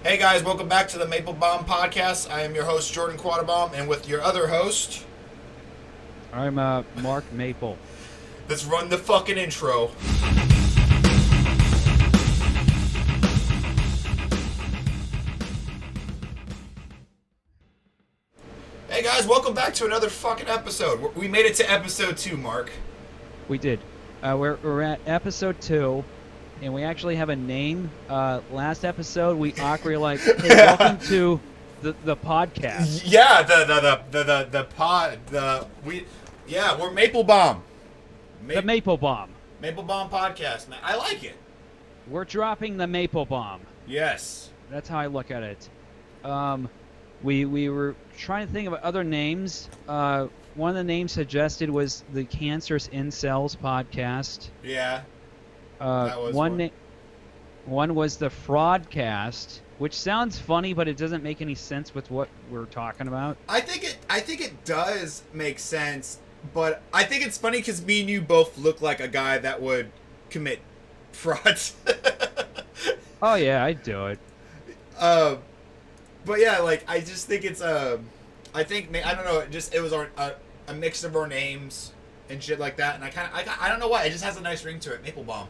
Hey guys, welcome back to the Maple-Baum podcast. I am your host, Jordan Quattlebaum, and with your other host, I'm Mark Maple. let's run the fucking intro. Hey guys, welcome back to another fucking episode. We made it to episode 2, Mark. We did. We're at episode 2, and we actually have a name. Last episode, we awkwardly like, hey, welcome to the podcast. Yeah, we're Maple-Baum. The Maple-Baum. Maple-Baum podcast, man. I like it. We're dropping the Maple-Baum. Yes. That's how I look at it. We were trying to think of other names. One of the names suggested was the Cancerous Incels podcast. Yeah. That was one was the Fraudcast, which sounds funny, but it doesn't make any sense with what we're talking about. I think it does make sense, but I think it's funny because me and you both look like a guy that would commit frauds. Oh yeah, I'd do it. But yeah, like I just think it's I think I don't know, it was a mix of our names and shit like that, and I don't know why, it just has a nice ring to it, Maple-Baum.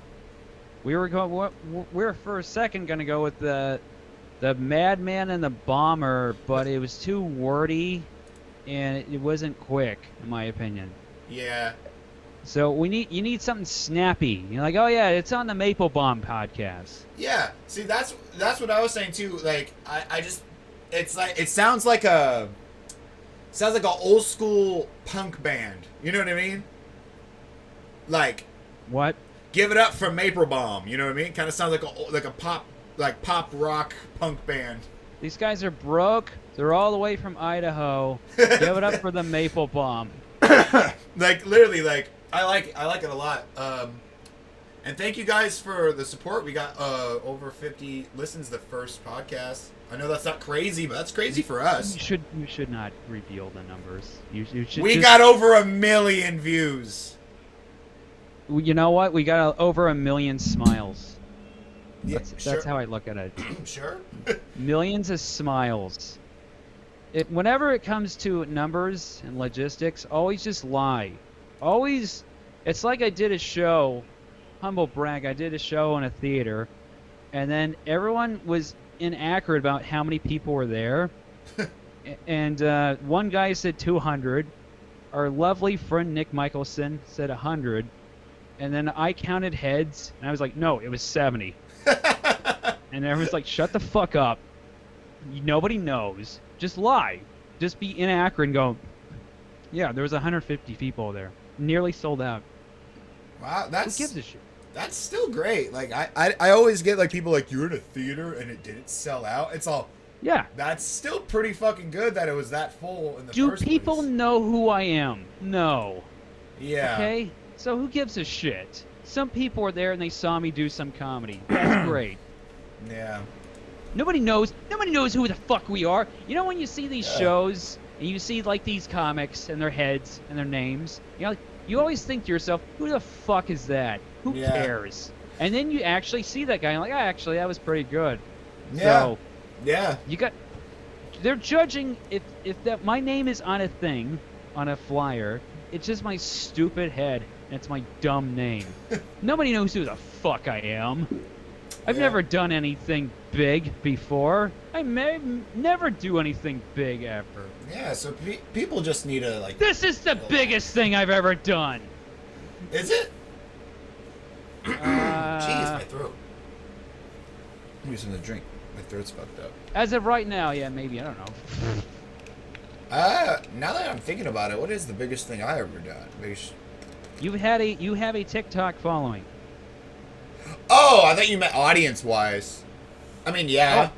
We're for a second gonna go with the Madman and the Bomber, but it was too wordy, and it wasn't quick, in my opinion. Yeah. So you need something snappy. You're like, oh yeah, it's on the Maple-Baum podcast. Yeah. See, that's what I was saying too. Like I just it sounds like a old school punk band. You know what I mean? Like, What? Give it up for Maple-Baum. You know what I mean? Kind of sounds like a pop rock punk band. These guys are broke. They're all the way from Idaho. Give it up for the Maple-Baum. Like literally, like I like it a lot. And thank you guys for the support. We got over 50 listens the first podcast. I know that's not crazy, but that's crazy for us. You should not reveal the numbers. You should. We got over 1 million views. You know what? We got over 1 million smiles. Yeah, That's how I look at it. Sure. Millions of smiles. Whenever it comes to numbers and logistics, always just lie. Always. It's like I did a show. Humble brag. I did a show in a theater, and then everyone was inaccurate about how many people were there. And one guy said 200. Our lovely friend Nick Michelson said 100. And then I counted heads, and I was like, no, it was 70. And everyone's like, shut the fuck up. Nobody knows. Just lie. Just be inaccurate and go, yeah, there was 150 people there. Nearly sold out. Wow, Who gives a shit? That's still great. Like I always get like people like, you're in a theater and it didn't sell out. It's all, Yeah. that's still pretty fucking good that it was that full in the Do first people place. know who I am? No. Yeah. Okay? So who gives a shit? Some people were there and they saw me do some comedy. That's great. Yeah. Nobody knows who the fuck we are. You know when you see these shows and you see like these comics and their heads and their names, you always think to yourself, who the fuck is that? Who Yeah. cares? And then you actually see that guy and you're like, actually that was pretty good. Yeah. So Yeah. they're judging if that my name is on a thing, on a flyer, it's just my stupid head and it's my dumb name. Nobody knows who the fuck I am. I've Yeah. never done anything big before. I may never do anything big ever. Yeah, so people just need to like... This is the biggest thing I've ever done. Is it? Jeez, my throat. Give me something to drink. My throat's fucked up. As of right now, yeah, maybe, I don't know. Now that I'm thinking about it, what is the biggest thing I ever done? You have a TikTok following. Oh, I thought you meant audience-wise. I mean, yeah. Oh.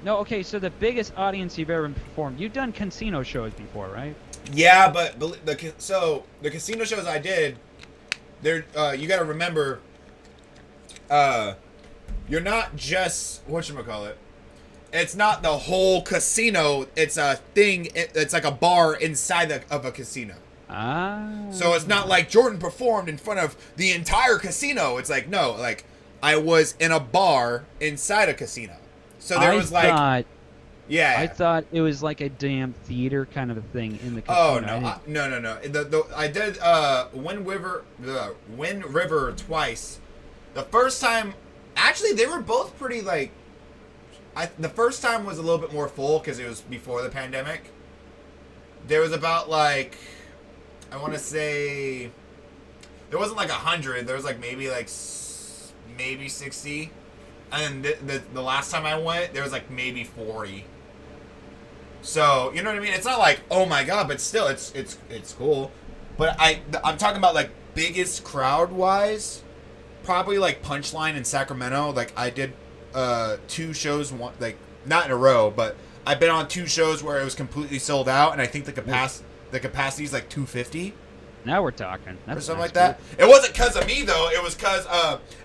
No, okay, so the biggest audience you've ever performed. You've done casino shows before, right? Yeah, but the casino shows I did, you got to remember, you're not just whatchamacallit. It's not the whole casino. It's a thing. It's like a bar inside of a casino. Ah. So it's not like Jordan performed in front of the entire casino. It's like, no, like I was in a bar inside a casino. So there was like, thought, yeah. I thought it was like a damn theater kind of a thing in the Oh casino. no. I did Wind River twice. The first time, actually, they were both pretty like. The first time was a little bit more full because it was before the pandemic. There was about like, I want to say, there wasn't like 100. There was like maybe 60, and then the last time I went, there was like maybe 40. So you know what I mean? It's not like, oh my god, but still, it's cool. But I'm talking about like biggest crowd wise, probably like Punchline in Sacramento. Like I did 2 shows, one like not in a row, but I've been on 2 shows where it was completely sold out, and I think the capacity is like 250. Now we're talking. Or something like that. It wasn't because of me though. It was because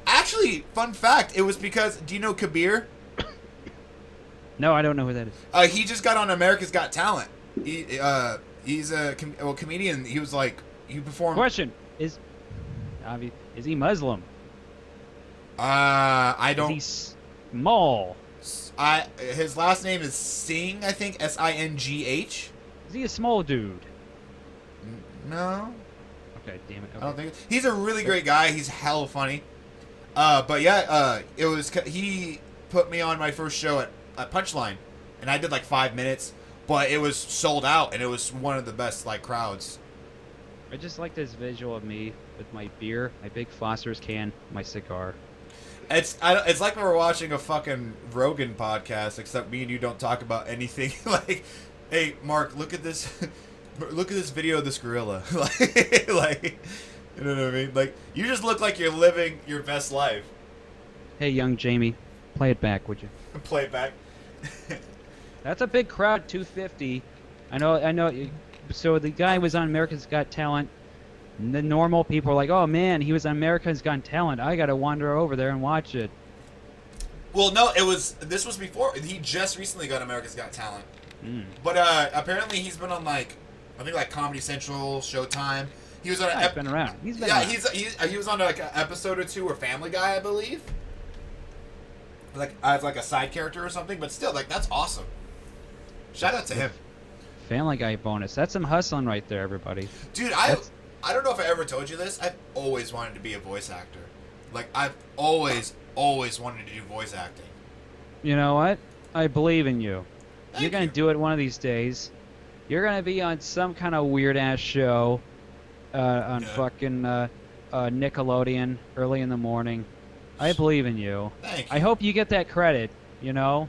actually, fun fact, it was because, do you know Kabir? No, I don't know who that is. He just got on America's Got Talent. He's a comedian. He was like, he performed. Question is he Muslim? I don't. Is he small? His last name is Singh, I think, Singh. Is he a small dude? No. Okay, damn it. Okay. I don't think he's a really great guy. He's hella funny. But yeah, it was he put me on my first show at Punchline, and I did like 5 minutes, but it was sold out, and it was one of the best like crowds. I just like this visual of me with my beer, my big Foster's can, my cigar. It's like we're watching a fucking Rogan podcast, except me and you don't talk about anything. Like, hey, Mark, look at this. Look at this video of this gorilla. like, you know what I mean? Like, you just look like you're living your best life. Hey, young Jamie, play it back, would you? Play it back. That's a big crowd, 250. I know. So the guy was on America's Got Talent. And the normal people are like, oh man, he was on America's Got Talent. I gotta wander over there and watch it. Well, no, this was before. He just recently got America's Got Talent. But apparently he's been on like, I think like Comedy Central, Showtime. He was on. He's been around. He's been around. He was on like an episode or 2 or Family Guy, I believe. Like as like a side character or something, but still, like that's awesome. Shout out to him. Family Guy bonus. That's some hustling right there, everybody. Dude, I don't know if I ever told you this. I've always wanted to be a voice actor. Like I've always wanted to do voice acting. You know what? I believe in you. You're gonna you. do it one of these days. You're gonna be on some kind of weird ass show on fucking Nickelodeon early in the morning. I believe in you. Thank you. I hope you get that credit. You know.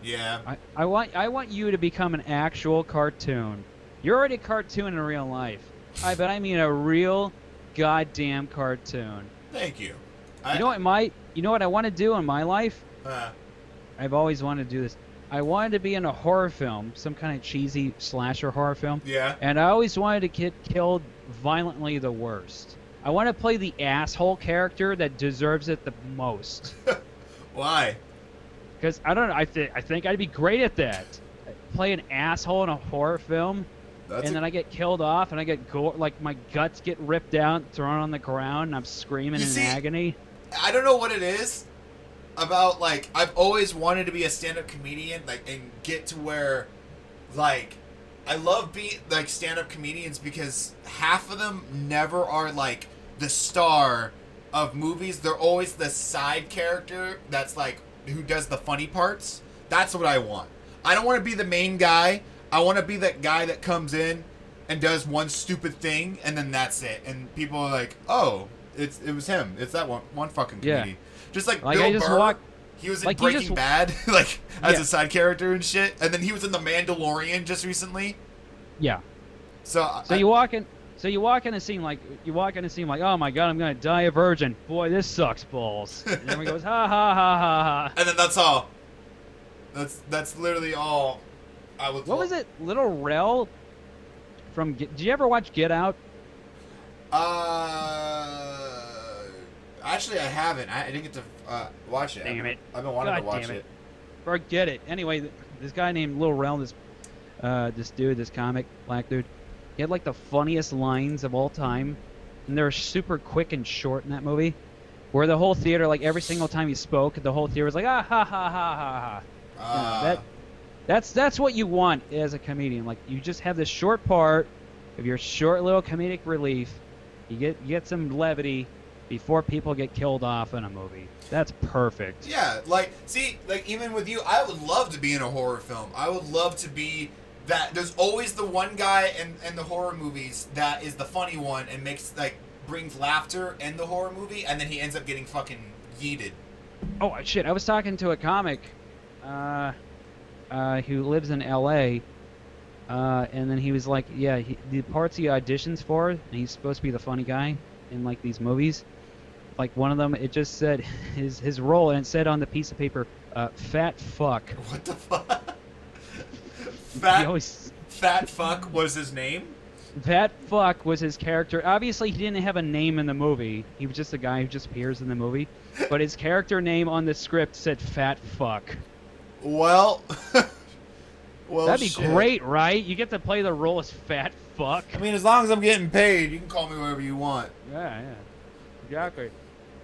Yeah. I want you to become an actual cartoon. You're already a cartoon in real life. But I mean a real goddamn cartoon. Thank you. You know what I want to do in my life? I've always wanted to do this. I wanted to be in a horror film, some kind of cheesy slasher horror film. Yeah. And I always wanted to get killed violently the worst. I want to play the asshole character that deserves it the most. Why? Because I don't know. I think I'd be great at that. Play an asshole in a horror film, then I get killed off, and I get like my guts get ripped out, thrown on the ground, and I'm screaming in agony. I don't know what it is about, like, I've always wanted to be a stand-up comedian, like, and get to where, like, I love being like stand-up comedians because half of them never are like the star of movies. They're always the side character that's like who does the funny parts. That's what I want. I don't want to be the main guy. I want to be that guy that comes in and does one stupid thing and then that's it. And people are like, "Oh, it was him. It's that one fucking comedian." Yeah. Just like Bill Burr. He was in Breaking Bad, like as a side character and shit, and then he was in The Mandalorian just recently. Yeah. So you walk in a scene like oh my god, I'm gonna die a virgin. Boy, this sucks balls. And everyone goes ha ha ha ha ha. And then that's all. That's literally all. What was it, Little Rel? From did you ever watch Get Out? Actually, I haven't. I didn't get to watch it. Damn it! I've been wanting to watch it. Forget it. Anyway, this guy named Lil Rel, this comic, black dude, he had like the funniest lines of all time, and they're super quick and short in that movie. where the whole theater, like every single time he spoke, the whole theater was like, ah ha ha ha ha ha. That's what you want as a comedian. Like you just have this short part of your short little comedic relief. You get some levity before people get killed off in a movie. That's perfect. Yeah, like, see, like, even with you, I would love to be in a horror film. I would love to be that. There's always the one guy in the horror movies that is the funny one and brings laughter in the horror movie, and then he ends up getting fucking yeeted. Oh, shit. I was talking to a comic who lives in L.A., and then he was like, yeah, the parts he auditions for, and he's supposed to be the funny guy in, like, these movies. Like, one of them, it just said his role, and it said on the piece of paper, fat fuck. What the fuck? Fat fuck was his name? Fat fuck was his character. Obviously, he didn't have a name in the movie. He was just a guy who just appears in the movie. But his character name on the script said fat fuck. Well... well, that'd be shit. great, right? You get to play the role as fat fuck. I mean, as long as I'm getting paid, you can call me whatever you want. Yeah. Exactly.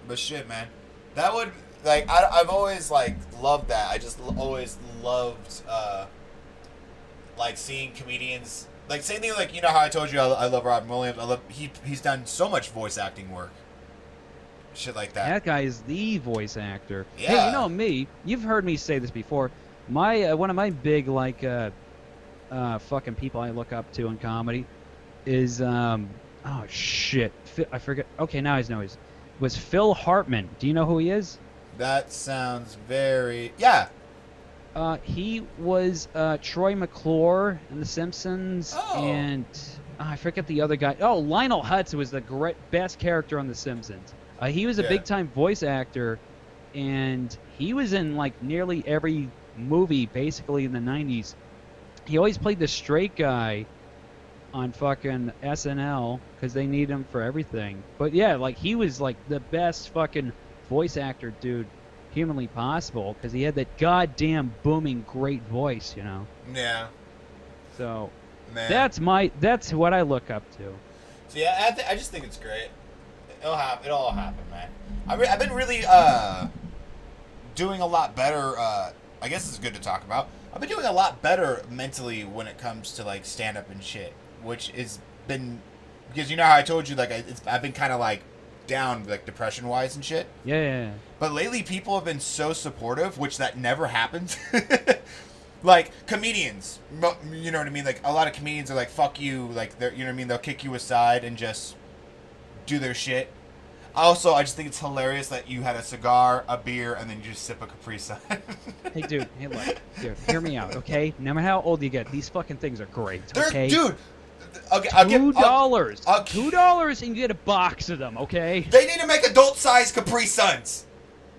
But shit, man. That would... Like, I've always, like, loved that. I just always loved, like, seeing comedians... Like, same thing, like, you know how I told you I love Robin Williams? He's done so much voice acting work. Shit like that. That guy is the voice actor. Yeah. Hey, you know me. You've heard me say this before. My one of my big, like, fucking people I look up to in comedy is, oh, shit. I forget. Okay, now I know was Phil Hartman. Do you know who he is? That sounds very... Yeah. He was Troy McClure in The Simpsons, Oh. and I forget the other guy. Oh, Lionel Hutz was the best character on The Simpsons. He was a big-time voice actor, and he was in, like, nearly every movie, basically, in the 90s. He always played the straight guy on fucking SNL, because they need him for everything. But, yeah, like, he was, like, the best fucking voice actor dude humanly possible, because he had that goddamn booming great voice, you know. Yeah. So Man. that's what I look up to. So yeah, I just think it's great. It'll all happen, man. I've been really doing a lot better. I guess it's good to talk about. I've been doing a lot better mentally when it comes to like stand up and shit, which has been because you know how I told you like I've been kind of like down like depression wise and shit. Yeah. But lately people have been so supportive, which that never happens. Like comedians, you know what I mean? Like a lot of comedians are like fuck you, like they're, you know what I mean? They'll kick you aside and just do their shit. Also, I just think it's hilarious that you had a cigar, a beer, and then you just sip a Capri Sun. Hey, dude, hear me out, okay? No matter how old you get, these fucking things are great, okay? Dude, okay, I'll $2. I'll- $2 and you get a box of them, okay? They need to make adult-sized Capri Suns.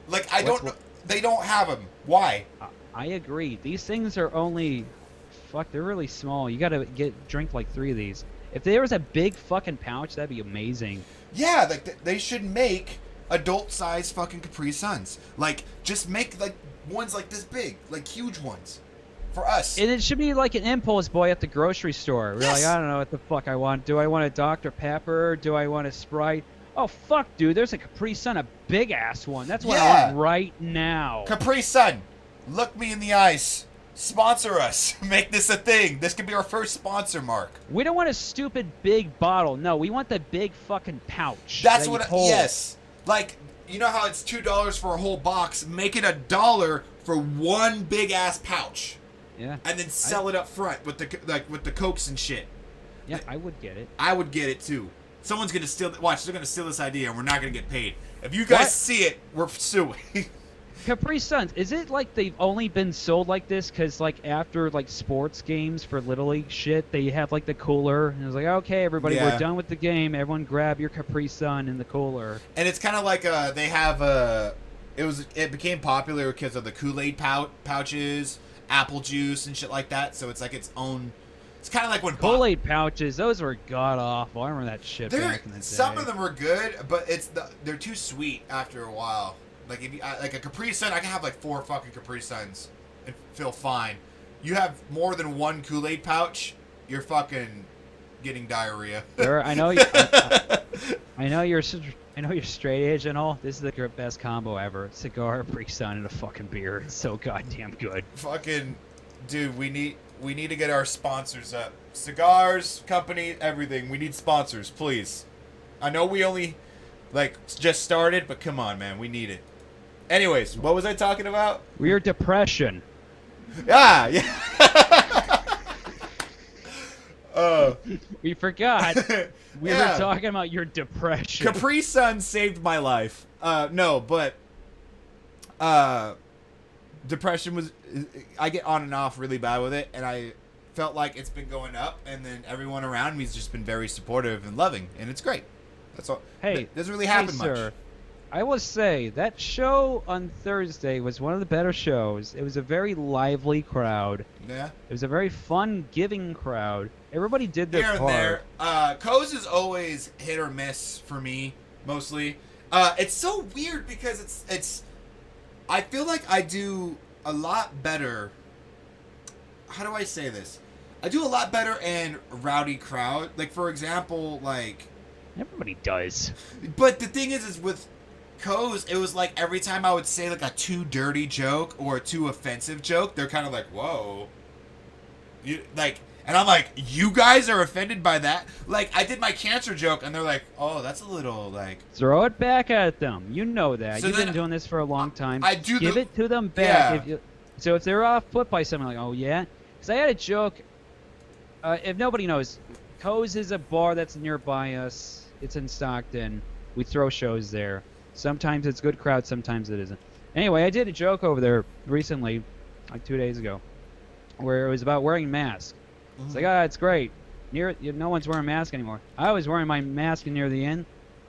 Like, they don't have them. Why? I agree. These things are only... Fuck, they're really small. You gotta drink like 3 of these. If there was a big fucking pouch, that'd be amazing. Yeah, like, they should make adult-sized fucking Capri Suns. Like, just make, like, ones like this big. Like, huge ones. For us. And it should be like an impulse buy at the grocery store. We're Yes. like, I don't know what the fuck I want. Do I want a Dr. Pepper? Do I want a Sprite? Oh, fuck, dude. There's a Capri Sun, a big-ass one. That's what I want right now. Capri Sun, look me in the eyes. Sponsor us. Make this a thing. This could be our first sponsor, Mark. We don't want a stupid big bottle. No, we want the big fucking pouch. That's that what. you hold. Yes. Like, you know how it's $2 for a whole box? Make it $1 for one big ass pouch. Yeah. And then sell it up front with the Cokes and shit. Yeah, I would get it. I would get it too. Someone's gonna steal. Watch, they're gonna steal this idea, and we're not gonna get paid. If you guys see it, we're suing. Capri Suns, is it like they've only been sold like this because, like, after, like, sports games for Little League shit, they have, like, the cooler, and it's like, okay, everybody, we're done with the game. Everyone grab your Capri Sun in the cooler. And it's kind of like they have it became popular because of the Kool-Aid pouches, apple juice, and shit like that. So it's like its own. It's kind of like when Kool-Aid pouches, those were god-awful. I remember that shit back in the day. Some of them were good, but they're too sweet after a while. Like if you like a Capri Sun, I can have like 4 fucking Capri Suns and feel fine. You have more than one Kool-Aid pouch, you're fucking getting diarrhea. I know you're I know you're straight edge and all. This is the best combo ever. Cigar, Capri Sun, and a fucking beer. It's so goddamn good. Fucking, dude, we need to get our sponsors up. Cigars, company, everything. We need sponsors, please. I know we only, just started, but come on, man. We need it. Anyways, what was I talking about? Weird depression. Yeah. We forgot. We were talking about your depression. Capri Sun saved my life. No, but depression was. I get on and off really bad with it, and I felt like it's been going up, and then everyone around me has just been very supportive and loving, and it's great. That's all. Hey, doesn't really happen much. Sir, I will say that show on Thursday was one of the better shows. It was a very lively crowd. Yeah. It was a very fun, giving crowd. Everybody did their Here and part. there. Coase is always hit or miss for me, mostly. It's so weird because it's. I feel like I do a lot better. How do I say this? I do a lot better in rowdy crowd. Like, for example, Everybody does. But the thing is with Coase, it was like every time I would say a too dirty joke or a too offensive joke, they're kind of like, whoa. And I'm like, you guys are offended by that? I did my cancer joke, and they're like, oh, that's a little, Throw it back at them. You know that. So You've been doing this for a long time. I do Give it to them back. Yeah. So if they're off put by something, oh, yeah? Because I had a joke. If nobody knows, Coase is a bar that's nearby us. It's in Stockton. We throw shows there. Sometimes it's good crowd, sometimes it isn't. Anyway, I did a joke over there recently, 2 days ago, where it was about wearing masks. It's like, it's great. No one's wearing a mask anymore. I was wearing my mask near the end,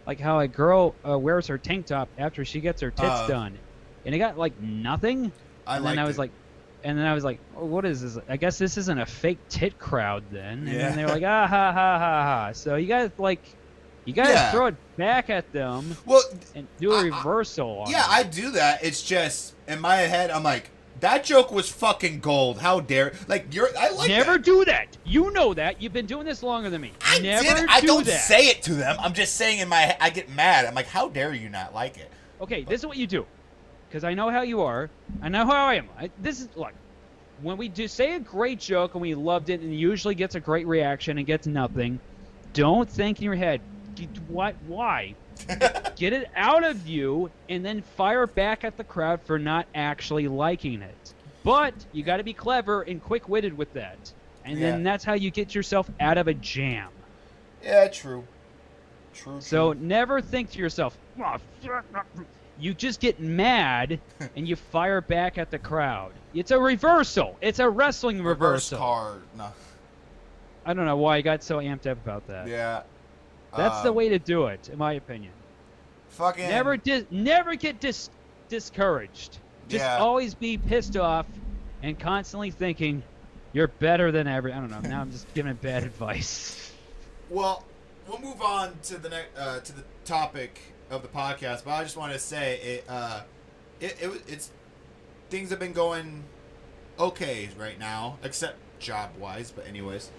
like how a girl wears her tank top after she gets her tits done, and it got nothing. And then I was like, oh, what is this? I guess this isn't a fake tit crowd then. And then they were like, ha ha ha ha. So you gotta throw it back at them. Well, and do a reversal. Yeah, I do that. It's just in my head, I'm like, that joke was fucking gold. How dare I like never that. do that. You know that. You've been doing this longer than me. I don't say it to them. I'm just saying in my head, I get mad. I'm like, how dare you not like it? Okay, this is what you do. Because I know how you are. I know how I am. When we do say a great joke and we loved it and it usually gets a great reaction and gets nothing, don't think in your head, why? Get it out of you and then fire back at the crowd for not actually liking it. But you got to be clever and quick-witted with that. And then that's how you get yourself out of a jam. Yeah, true. So never think to yourself, you just get mad and you fire back at the crowd. It's a reversal. It's a wrestling reversal. Reverse card. No. I don't know why I got so amped up about that. Yeah. That's the way to do it, in my opinion. Fucking. Never get discouraged. Just always be pissed off and constantly thinking you're better than I don't know. Now I'm just giving bad advice. Well, we'll move on to the to the topic of the podcast, but I just want to say it's things have been going okay right now, except job wise. But anyways,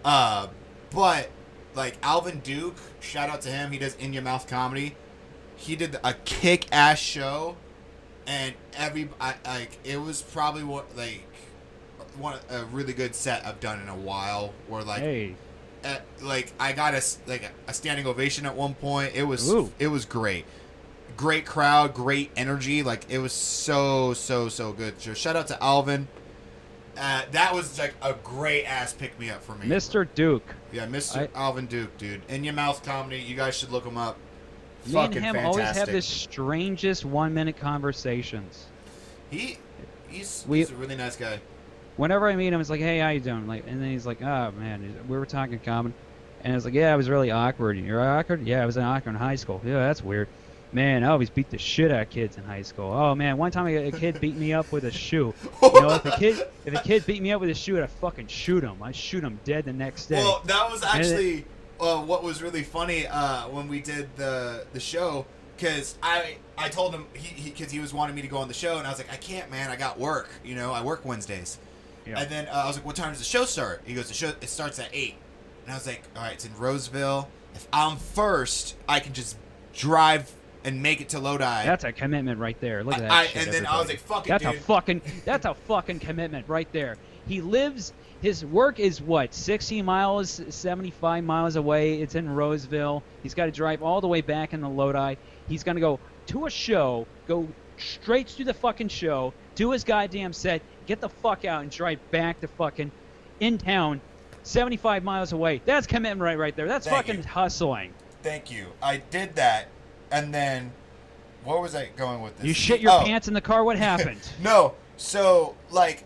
but Alvin Duke, shout out to him. He does In Your Mouth comedy. He did a kick-ass show, and it was probably a really good set I've done in a while. Where I got a standing ovation at one point. It was great. Great crowd, great energy. It was so good. So shout out to Alvin. That was a great ass pick me up for me. Mr. Duke. Yeah, Mr. Alvin Duke, dude. In Your Mouth comedy. You guys should look him up. Me and him always have the strangest 1-minute conversations. He's a really nice guy. Whenever I meet him, it's like, hey, how you doing? And then he's like, oh man, we were talking comedy, and it's like, yeah, I was really awkward. You're awkward? Yeah, I was awkward in high school. Yeah, that's weird. Man, I always beat the shit out of kids in high school. Oh man, one time a kid beat me up with a shoe. If a kid beat me up with a shoe, I'd fucking shoot him. I'd shoot him dead the next day. Well, that was actually what was really funny when we did the show, because I told him because he was wanting me to go on the show, and I was like, I can't, man, I got work. I work Wednesdays. Yeah. And then I was like, what time does the show start? He goes, it starts at 8. And I was like, all right, it's in Roseville. If I'm first, I can just drive and make it to Lodi. That's a commitment right there. Look at that shit, and then everybody. I was like, fuck it, that's dude. That's a fucking commitment right there. He lives, his work is what, 60 miles, 75 miles away. It's in Roseville. He's got to drive all the way back into Lodi. He's going to go to a show, go straight to the fucking show, do his goddamn set, get the fuck out and drive back to fucking in town, 75 miles away. That's commitment right there. That's fucking hustling. Thank you. I did that, and then where was I going with this? You shit your pants in the car. What happened? No. So like,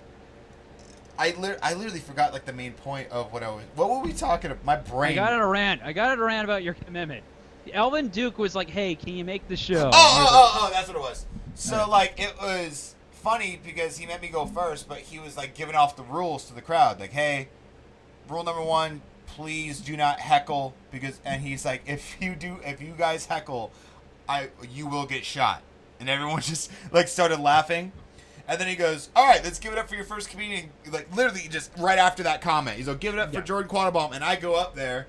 I literally forgot like the main point of what were we talking about? My brain. I got in a rant about your commitment. Alvin Duke was like, "Hey, can you make the show?" Oh, that's what it was. So like, it was funny because he made me go first, but he was like giving off the rules to the crowd, like, "Hey, rule number 1, please do not heckle and he's like, if you guys heckle, you will get shot." And everyone just like started laughing. And then he goes, "All right, let's give it up for your first comedian." Like literally just right after that comment, he's like, "Give it up for Jordan Quattlebaum." And I go up there,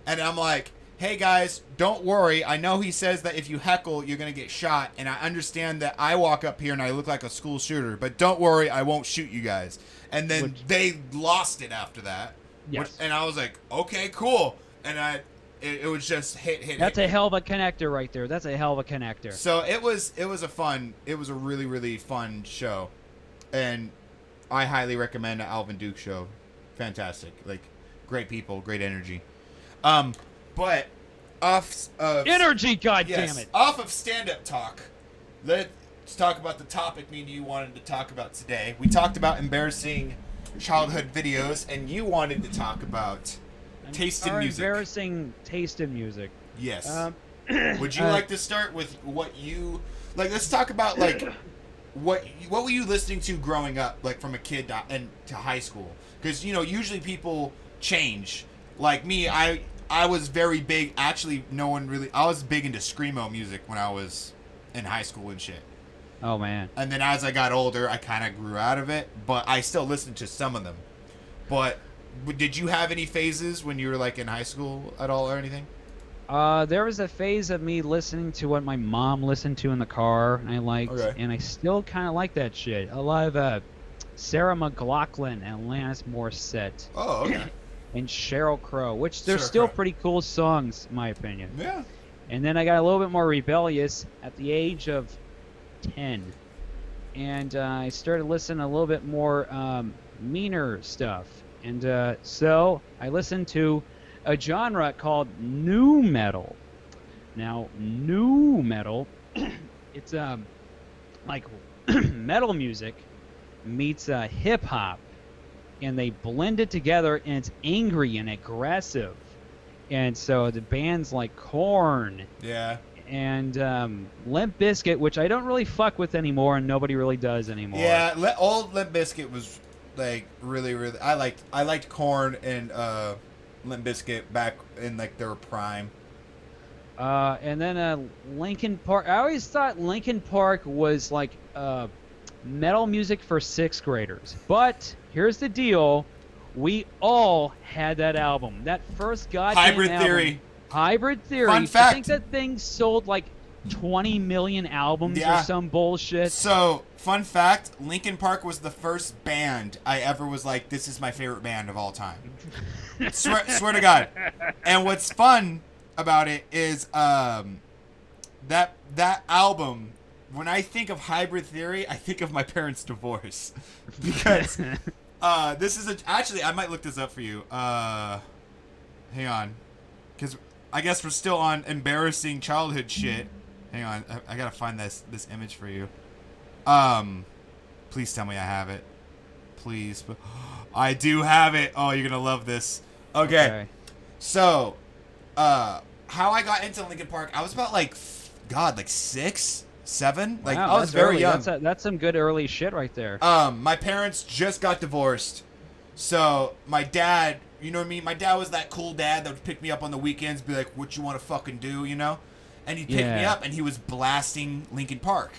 and I'm like, "Hey guys, don't worry. I know he says that if you heckle, you're gonna get shot, and I understand that I walk up here and I look like a school shooter, but don't worry, I won't shoot you guys." And then they lost it after that. Yes. And I was like, "Okay, cool." And it was just hit. That's a hell of a connector right there. That's a hell of a connector. So it was a really, really fun show, and I highly recommend the Alvin Duke show. Fantastic, like great people, great energy. But off of energy, goddammit. Off of stand-up talk, let's talk about the topic me and you wanted to talk about today. We talked about embarrassing childhood videos, and you wanted to talk about taste in music. Embarrassing taste in music. Yes. Would you like to start with what you like? Let's talk about like what were you listening to growing up, like from a kid to high school? Because usually people change. Like me, I was very big. Actually, I was big into screamo music when I was in high school and shit. Oh man. And then as I got older, I kind of grew out of it, but I still listened to some of them. But did you have any phases when you were like in high school at all or anything? There was a phase of me listening to what my mom listened to in the car, and I liked, and I still kind of like that shit. A lot of Sarah McLachlan and Alanis Morissette. Oh, okay. And Sheryl Crow, which they're still pretty cool songs, in my opinion. Yeah. And then I got a little bit more rebellious at the age of 10, and I started listening a little bit more meaner stuff. And so I listened to a genre called nu metal. Now, nu metal, it's like metal music meets hip hop, and they blend it together, and it's angry and aggressive. And so the bands like Korn, and Limp Bizkit, which I don't really fuck with anymore, and nobody really does anymore. Yeah, old Limp Bizkit was like really, really. I liked Korn and Limp Bizkit back in like their prime. And then Linkin Park. I always thought Linkin Park was like metal music for 6th graders. But here's the deal: we all had that album. That first goddamn Hybrid album. Theory. Hybrid Theory. Fun fact. I think that thing sold like 20 million albums or some bullshit. So, fun fact, Linkin Park was the first band I ever was like, this is my favorite band of all time. swear to God. And what's fun about it is that album, when I think of Hybrid Theory, I think of my parents' divorce. Because this is actually, I might look this up for you. Hang on. Because I guess we're still on embarrassing childhood shit. Hang on, I gotta find this image for you. Please tell me I have it. Please. I do have it. Oh, you're gonna love this. Okay. So, how I got into Linkin Park, I was about like 6, 7. Like wow, I was very young. That's some good early shit right there. My parents just got divorced, so my dad, you know what I mean? My dad was that cool dad that would pick me up on the weekends, be like, "What you want to fucking do?" You know? And he'd pick me up, and he was blasting Linkin Park,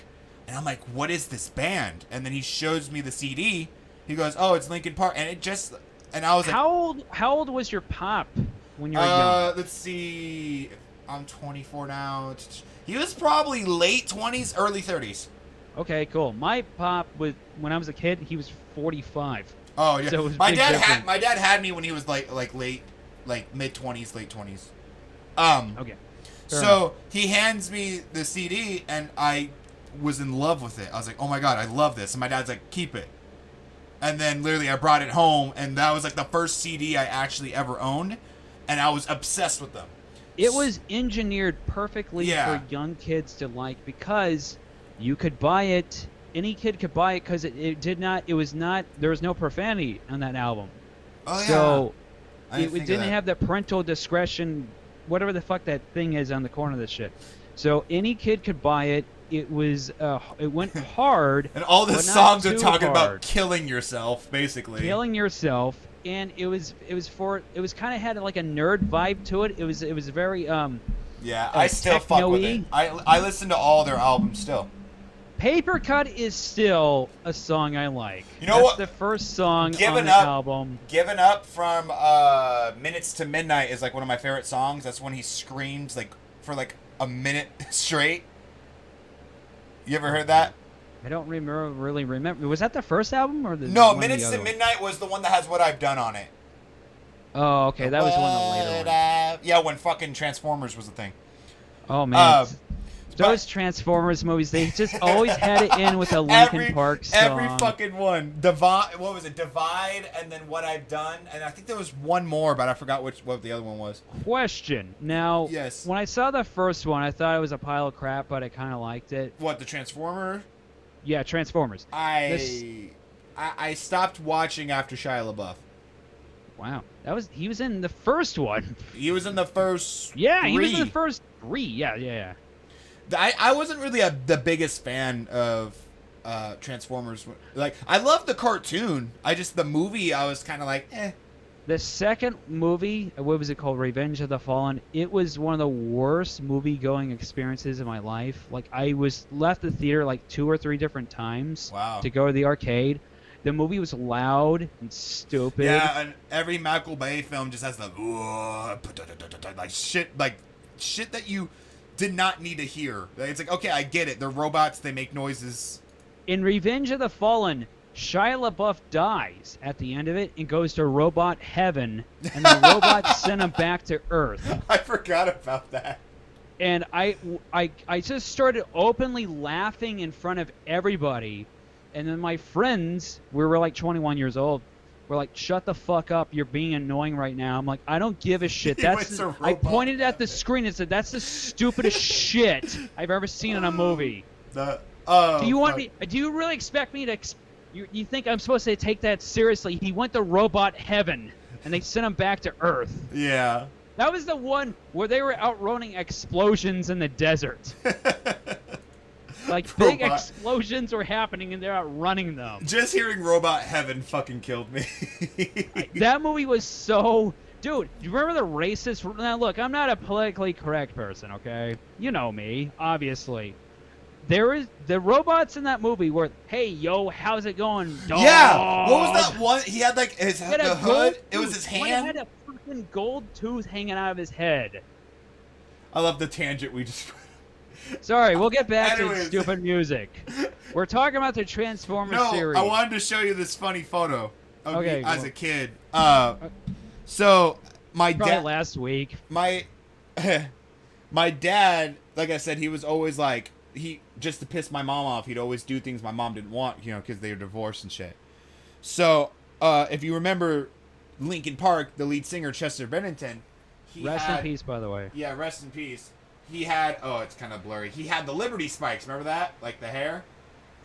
and I'm like, "What is this band?" And then he shows me the CD. He goes, "Oh, it's Linkin Park," and I was like, How old was your pop when you were young? Let's see. I'm 24 now. He was probably late 20s, early 30s. Okay, cool. My pop was when I was a kid. He was 45. Oh yeah. So it was my big dad difference. had me when he was like late, like mid 20s, late 20s. Okay. So he hands me the CD, and I was in love with it. I was like, oh my god, I love this. And my dad's like, keep it. And then literally I brought it home, and that was like the first CD I actually ever owned, and I was obsessed with them. It was engineered perfectly for young kids to like because you could buy it. Any kid could buy it because it was not, there was no profanity on that album. Oh, yeah. So I it didn't have the parental discretion, whatever the fuck that thing is on the corner of this shit. So any kid could buy it. It was it went hard. And all the but songs not are too talking hard. about killing yourself, basically. Killing yourself, and it was kind of had like a nerd vibe to it. It was very Yeah, I still fuck with it. I listen to all their albums still. Paper Cut is still a song I like. You know what? The first song Giving on the Up, album. Giving Up from Minutes to Midnight is like one of my favorite songs. That's when he screams like for like a minute straight. You ever heard that? I don't really remember. Was that the first album or the No, Minutes to Midnight was the one that has What I've Done on it. Oh, okay, that was one of the later ones. Yeah, when fucking Transformers was a thing. Oh man. Those Transformers movies, they just always had it in with a Linkin Park song. Every fucking one. Divide, what was it? Divide, and then What I've Done, and I think there was one more, but I forgot what the other one was. Question. Now, yes. When I saw the first one, I thought it was a pile of crap, but I kind of liked it. What, the Transformer? Yeah, Transformers. I stopped watching after Shia LaBeouf. Wow, he was in the first one. He was in the first. Yeah, 3. he was in the first 3. Yeah. I wasn't really the biggest fan of Transformers. Like, I loved the cartoon. The movie, I was kind of like, eh. The second movie, what was it called? Revenge of the Fallen. It was one of the worst movie-going experiences of my life. Like, I was left the theater like 2 or 3 different times. Wow. To go to the arcade. The movie was loud and stupid. Yeah, and every Maple-Baum film just has the shit that you did not need to hear. It's like, okay, I get it. They're robots. They make noises. In Revenge of the Fallen, Shia LaBeouf dies at the end of it and goes to robot heaven, and the robots send him back to Earth. I forgot about that. And I just started openly laughing in front of everybody. And then my friends, we were like 21 years old, were like, shut the fuck up, you're being annoying right now. I'm like, I don't give a shit. I pointed at the screen and said, that's the stupidest shit I've ever seen in a movie. Do you really expect me to... You think I'm supposed to take that seriously? He went to robot heaven, and they sent him back to Earth. Yeah. That was the one where they were outrunning explosions in the desert. Like, big explosions were happening, and they're outrunning them. Just hearing Robot Heaven fucking killed me. That movie was so... Dude, do you remember the racist... Now, look, I'm not a politically correct person, okay? You know me, obviously. The robots in that movie were, hey, yo, how's it going, dog? Yeah! What was that one? He had, like, the hood. It was his hand. He had a fucking gold tooth hanging out of his head. I love the tangent we just... Sorry, we'll get back to stupid music. We're talking about the Transformers series. I wanted to show you this funny photo of me as a kid. So my dad last week. My dad, like I said, he was always like just to piss my mom off. He'd always do things my mom didn't want, because they were divorced and shit. So if you remember Linkin Park, the lead singer Chester Bennington, rest in peace, by the way. Yeah, rest in peace. He had, it's kind of blurry. He had the Liberty spikes. Remember that? Like the hair?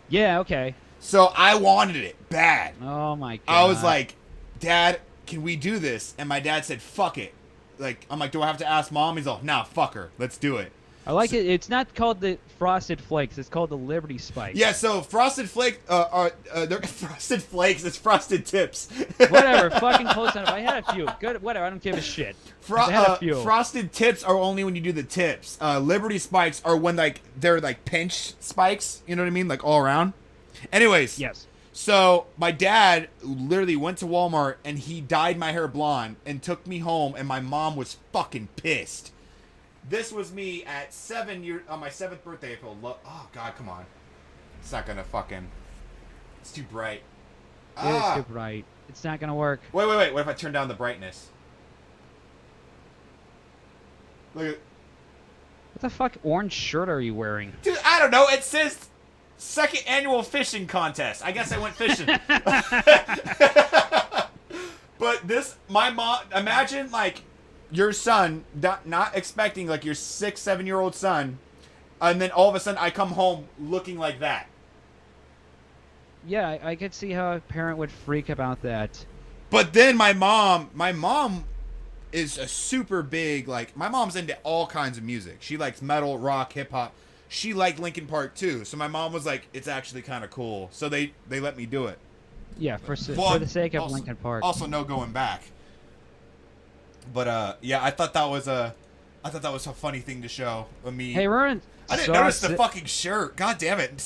Yeah, okay. So I wanted it bad. Oh, my God. I was like, Dad, can we do this? And my dad said, fuck it. Like, I'm like, do I have to ask Mom? He's like, nah, fuck her. Let's do it. I like it. It's not called the Frosted Flakes. It's called the Liberty Spikes. Yeah, so Frosted Flakes they're Frosted Flakes. It's Frosted Tips. Whatever. Fucking close enough. I had a few. Good. Whatever. I don't give a shit. I had a few. Frosted Tips are only when you do the tips. Liberty Spikes are when they're like pinch spikes. You know what I mean? Like all around. Anyways. Yes. So my dad literally went to Walmart and he dyed my hair blonde and took me home, and my mom was fucking pissed. This was me at 7 years on my 7th birthday. I feel oh God, come on. It's not gonna fucking. It's too bright. It is too bright. It's not gonna work. Wait. What if I turn down the brightness? Look at. What the fuck orange shirt are you wearing? Dude, I don't know. It says 2nd annual fishing contest. I guess I went fishing. But my mom. Imagine like your son not expecting like your 6-7-year-old son, and then all of a sudden I come home looking like that. Yeah, I could see how a parent would freak about that. But then my mom is a super big, like, my mom's into all kinds of music. She likes metal, rock, hip hop. She liked Linkin Park too. So my mom was like, it's actually kind of cool. So they let me do it. Yeah, for the sake of Linkin Park. Also, no going back. But yeah, I thought that was a funny thing to show of me. Hey, Ryan. I didn't notice the fucking shirt. God damn it! It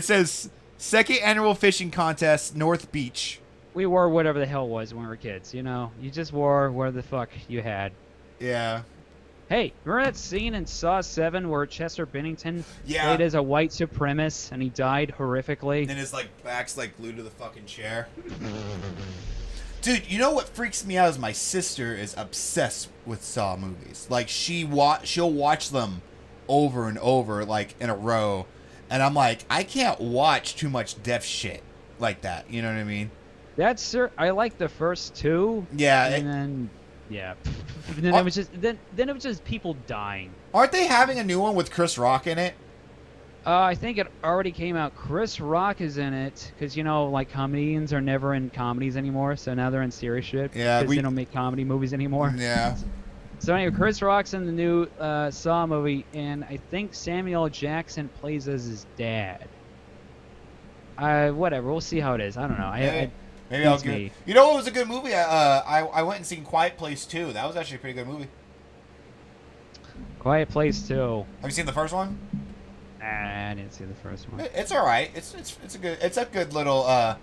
says 2nd annual fishing contest, North Beach. We wore whatever the hell it was when we were kids. You know, you just wore whatever the fuck you had. Yeah. Hey, remember that scene in Saw 7 where Chester Bennington Yeah. played as a white supremacist and he died horrifically? And his like back's like glued to the fucking chair. Dude, you know what freaks me out is my sister is obsessed with Saw movies. Like she'll watch them over and over like in a row, and I'm like, I can't watch too much deaf shit like that. You know what I mean? I like the first two. Yeah. And then yeah. And then it was just then it was just people dying. Aren't they having a new one with Chris Rock in it? I think it already came out. Chris Rock is in it because you know, like comedians are never in comedies anymore, so now they're in serious shit. Yeah, because they don't make comedy movies anymore. Yeah. So anyway, Chris Rock's in the new Saw movie, and I think Samuel Jackson plays as his dad. Whatever, we'll see how it is. I don't know. Maybe I'll get it. You know what was a good movie? I went and seen Quiet Place 2. That was actually a pretty good movie. Quiet Place 2. Have you seen the first one? I didn't see the first one. It's all right. It's a good little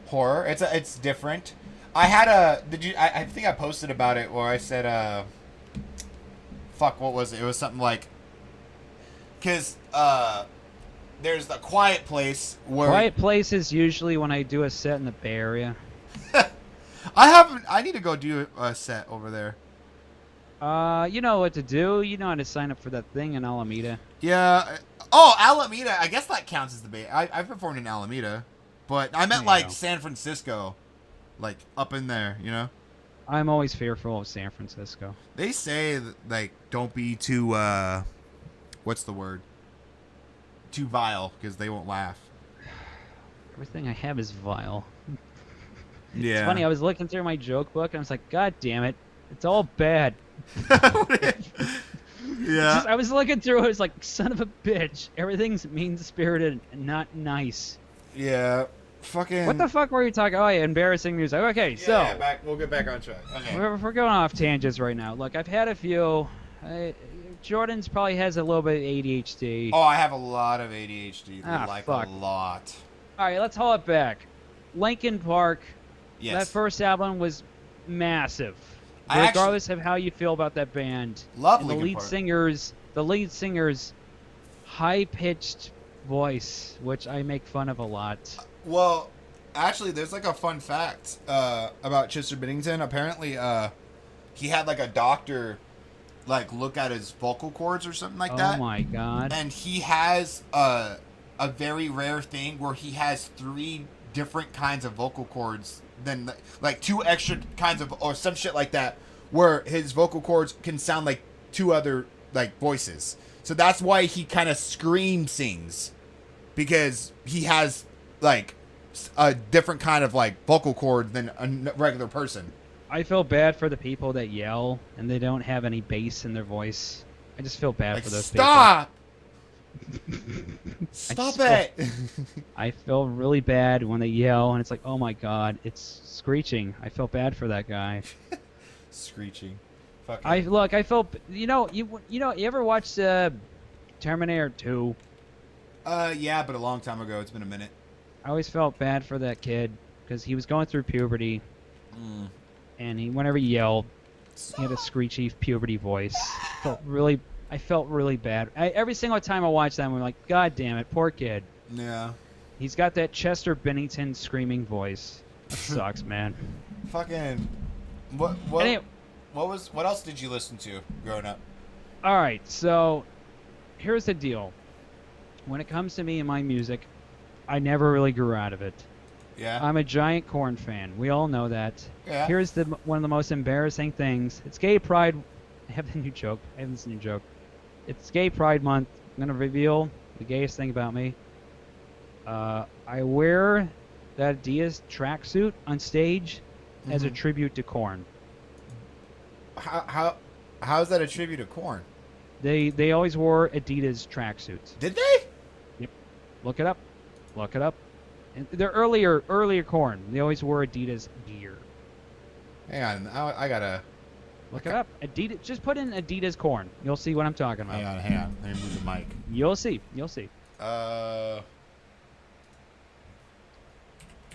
horror. It's different. I think I posted about it where I said fuck, what was it? It was something like, cuz there's the Quiet Place where Quiet Place is usually when I do a set in the Bay Area. I need to go do a set over there. You know what to do. You know how to sign up for that thing in Alameda. Yeah. Oh, Alameda. I guess that counts as the Bay. I've performed in Alameda, but I meant like San Francisco, like up in there. You know. I'm always fearful of San Francisco. They say like don't be too what's the word? Too vile because they won't laugh. Everything I have is vile. Yeah. It's funny. I was looking through my joke book and I was like, God damn it, it's all bad. Yeah. I was looking through it. I was like, son of a bitch. Everything's mean-spirited and not nice. Yeah. Fucking. What the fuck were you talking? Oh, yeah, embarrassing music. Okay, so we'll get back on track. Okay. we're going off tangents right now. Look, I've had a few. Jordan's probably has a little bit of ADHD. Oh, I have a lot of ADHD. Fuck. A lot. All right, let's haul it back. Linkin Park. Yes. That first album was massive. I Regardless of how you feel about that band. Love and Linkin Park. The lead singer's high-pitched voice, which I make fun of a lot. Well, actually, there's like a fun fact about Chester Bennington. Apparently, he had like a doctor like look at his vocal cords or something like that. Oh my god! And he has a very rare thing where he has 3 different kinds of vocal cords, then like 2 extra kinds of or some shit like that, where his vocal cords can sound like 2 other like voices. So that's why he kind of scream sings, because he has like a different kind of like vocal cord than a regular person. I feel bad for the people that yell and they don't have any bass in their voice. I just feel bad for those stop! people. Stop it! I feel really bad when they yell and it's like, oh my god, it's screeching. I feel bad for that guy. Screeching. I felt, you ever watched Terminator 2? Yeah, but a long time ago. It's been a minute. I always felt bad for that kid because he was going through puberty, and whenever he yelled, He had a screechy puberty voice. I felt really bad. Every single time I watch that, I'm like, God damn it, poor kid. Yeah. He's got that Chester Bennington screaming voice. That sucks, man. Fucking. What else did you listen to growing up? All right, so here's the deal. When it comes to me and my music, I never really grew out of it. Yeah. I'm a giant Korn fan. We all know that. Yeah. Here's one of the most embarrassing things. It's Gay Pride. I have the new joke. I have this new joke. It's Gay Pride Month. I'm gonna reveal the gayest thing about me. I wear that Adidas tracksuit on stage as a tribute to Korn. How is that a tribute to Korn? They always wore Adidas tracksuits. Did they? Yep. Look it up. Look it up. And they're earlier Korn. They always wore Adidas gear. Hang on, I gotta look it up. Adidas. Just put in Adidas Korn. You'll see what I'm talking about. Hang on. Let me move the mic. You'll see.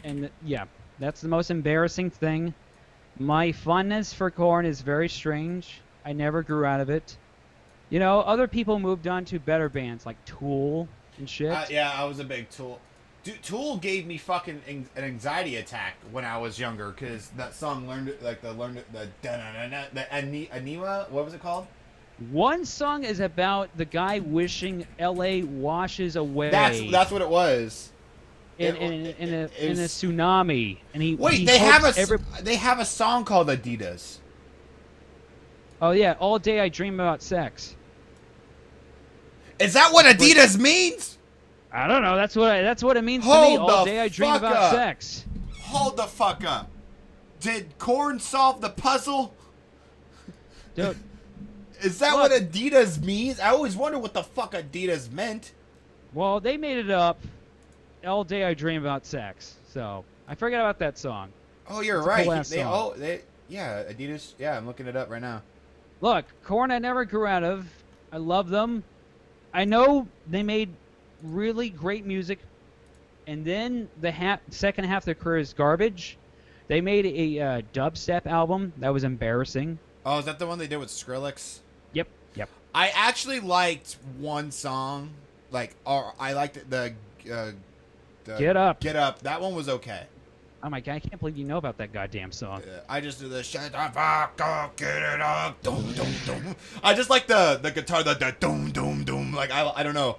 And yeah, that's the most embarrassing thing. My fondness for Korn is very strange. I never grew out of it. You know, other people moved on to better bands like Tool and shit. Yeah, I was a big Tool. Dude, Tool gave me fucking an anxiety attack when I was younger because that song Anima. What was it called? One song is about the guy wishing L.A. washes away. That's what it was. In a tsunami, and he they have a song called Adidas. Oh yeah, all day I dream about sex. Is that what Adidas means? I don't know. That's what it means to me. All day I dream about sex. Hold the fuck up. Did Korn solve the puzzle? Dude, is that what Adidas means? I always wonder what the fuck Adidas meant. Well, they made it up. All day I dream about sex. So I forget about that song. Oh, you're right. Adidas. Yeah, I'm looking it up right now. Look, Korn I never grew out of. I love them. I know they made really great music, and then the second half of their career is garbage. They made a dubstep album that was embarrassing. Oh, is that the one they did with Skrillex? Yep. I actually liked one song. I liked the Get Up. Get Up. That one was okay. Oh my god, I can't believe you know about that goddamn song. I just do the shut the fuck up, get it up, dum dum dum. I just like the guitar, the dum dum dum. Like I don't know.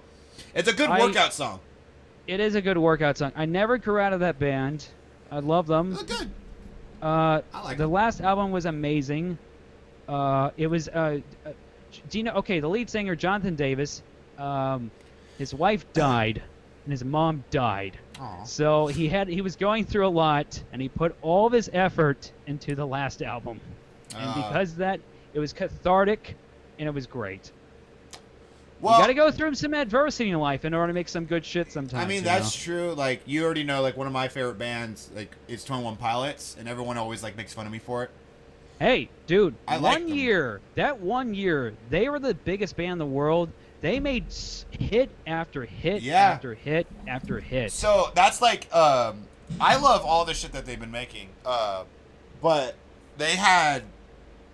It's a good workout song. It is a good workout song. I never grew out of that band. I love them. It's good. I like the last album was amazing. It was do you know? Okay, the lead singer Jonathan Davis. His wife died, and his mom died. Aww. So he was going through a lot, and he put all of his effort into the last album. And because of that, it was cathartic, and it was great. Well, you got to go through some adversity in life in order to make some good shit sometimes. I mean, that's true. Like, you already know, like, one of my favorite bands, like, is 21 Pilots, and everyone always, like, makes fun of me for it. Hey, dude, that 1 year, they were the biggest band in the world. They made hit after hit after hit after hit. So that's like, I love all the shit that they've been making. But they had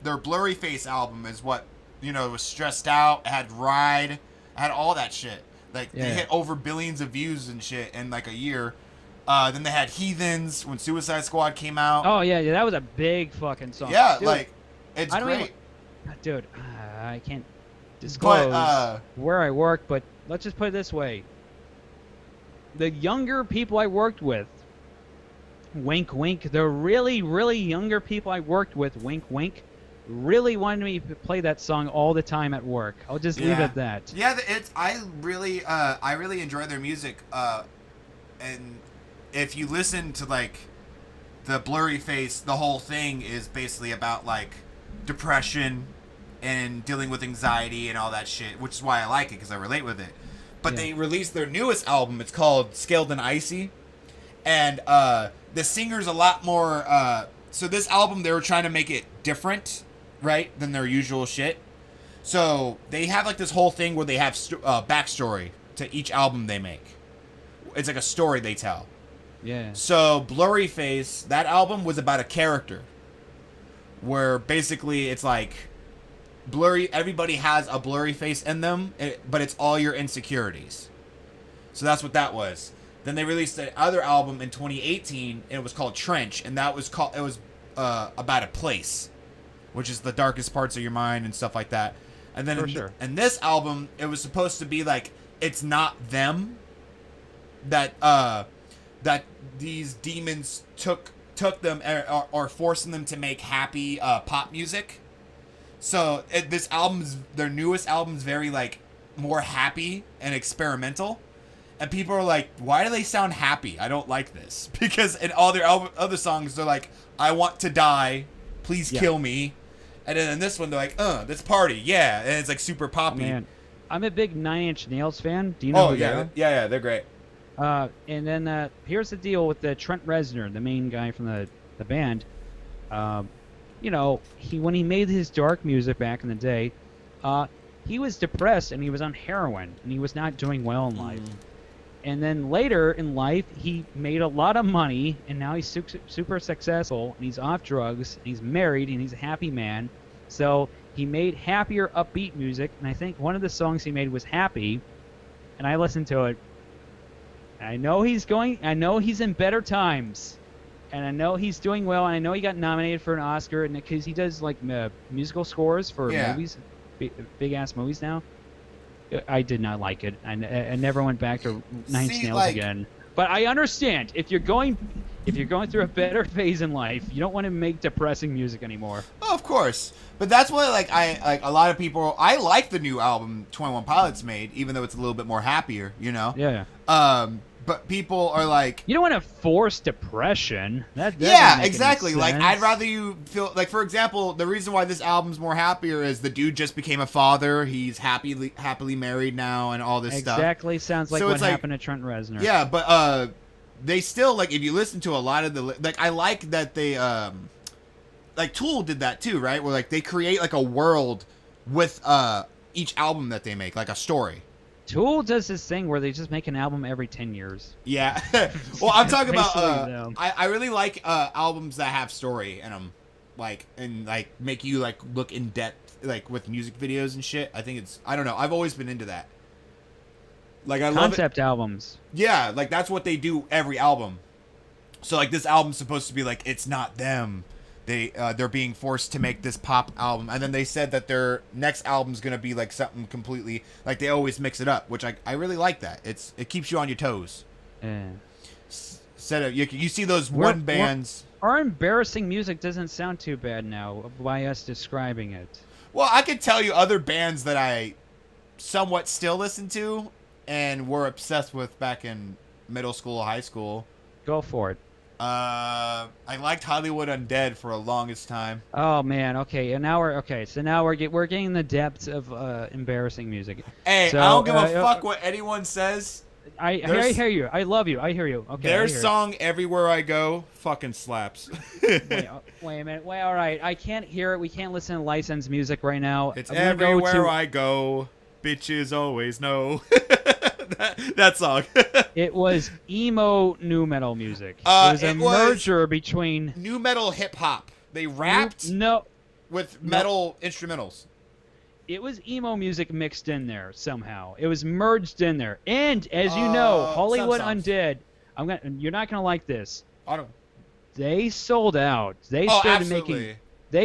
their Blurry Face album is what, it was Stressed Out. It had Ride. It had all that shit. Like, they hit over billions of views and shit in like a year. Then they had Heathens when Suicide Squad came out. Oh, yeah, that was a big fucking song. Yeah, dude, it's great. Dude, I can't disclose where I work, but let's just put it this way. The younger people I worked with, wink wink, the really, really younger people I worked with, wink wink, really wanted me to play that song all the time at work. I'll just leave it at that. Yeah, I really enjoy their music, and if you listen to like the Blurry Face, the whole thing is basically about like depression and dealing with anxiety and all that shit, which is why I like it, because I relate with it. But they released their newest album. It's called Scaled and Icy, and the singer's a lot more. So this album, they were trying to make it different, right, than their usual shit. So they have like this whole thing where they have backstory to each album they make. It's like a story they tell. Yeah. So Blurry Face, that album was about a character where basically it's like blurry. Everybody has a blurry face in them, but it's all your insecurities. So that's what that was. Then they released the other album in 2018, and it was called Trench, and that was about a place, which is the darkest parts of your mind and stuff like that. And then in this album, it was supposed to be like it's not them that these demons took them or forcing them to make happy pop music. So this album's their newest album's very like more happy and experimental. And people are like, why do they sound happy? I don't like this. Because in all their other songs, they're like, I want to die. Please kill me. And then in this one, they're like, let's party. Yeah. And it's like super poppy. Man, I'm a big Nine Inch Nails fan. Do you know who they are? Yeah, they're great. And then here's the deal with the Trent Reznor, the main guy from the band. You know, when he made his dark music back in the day, he was depressed and he was on heroin and he was not doing well in life. And then later in life, he made a lot of money, and now he's super successful, and he's off drugs, and he's married, and he's a happy man. So he made happier, upbeat music, and I think one of the songs he made was Happy, and I listened to it. I know he's in better times, and I know he's doing well, and I know he got nominated for an Oscar, and because he does like musical scores for movies, big-ass movies now. I did not like it. I never went back to Nine Inch Nails again. But I understand if you're going through a better phase in life, you don't want to make depressing music anymore. Oh, of course. But that's why a lot of people. I like the new album 21 Pilots made, even though it's a little bit more happier. You know. Yeah. But people are like, you don't want to force depression. That exactly. Like, I'd rather you feel like, for example, the reason why this album's more happier is the dude just became a father. He's happily married now, and all this stuff. Exactly. Sounds like what happened to Trent Reznor. Yeah, but they still, like, if you listen to a lot of the, like, I like that they like Tool did that too, right? Where like they create like a world with each album that they make, like a story. Tool does this thing where they just make an album every 10 years. Yeah. Well, I'm talking about, I really like albums that have story in them, like, and like make you like look in depth, like with music videos and shit. I think I don't know. I've always been into that. Like, I love concept albums. Yeah, like that's what they do every album. So like this album's supposed to be like, it's not them. They're being forced to make this pop album, and then they said that their next album's gonna be like something completely, like they always mix it up, which I really like that. It keeps you on your toes. Yeah. You see those bands. Our embarrassing music doesn't sound too bad now by us describing it. Well, I could tell you other bands that I somewhat still listen to and were obsessed with back in middle school, high school. Go for it. I liked Hollywood Undead for a longest time. Oh man, okay, and now we're getting the depths of embarrassing music. Hey, so, I don't give a fuck what anyone says. I hear you. I love you. I hear you. Okay. Their song "Everywhere I Go" fucking slaps. wait a minute. Wait, all right. I can't hear it. We can't listen to licensed music right now. It's everywhere I go. Bitches always know. that song. It was emo nu metal music. It was a merger between nu metal hip hop. They rapped with metal instrumentals. It was emo music mixed in there somehow. It was merged in there. And as you know, Hollywood Undead. You're not gonna like this. I don't. They sold out. They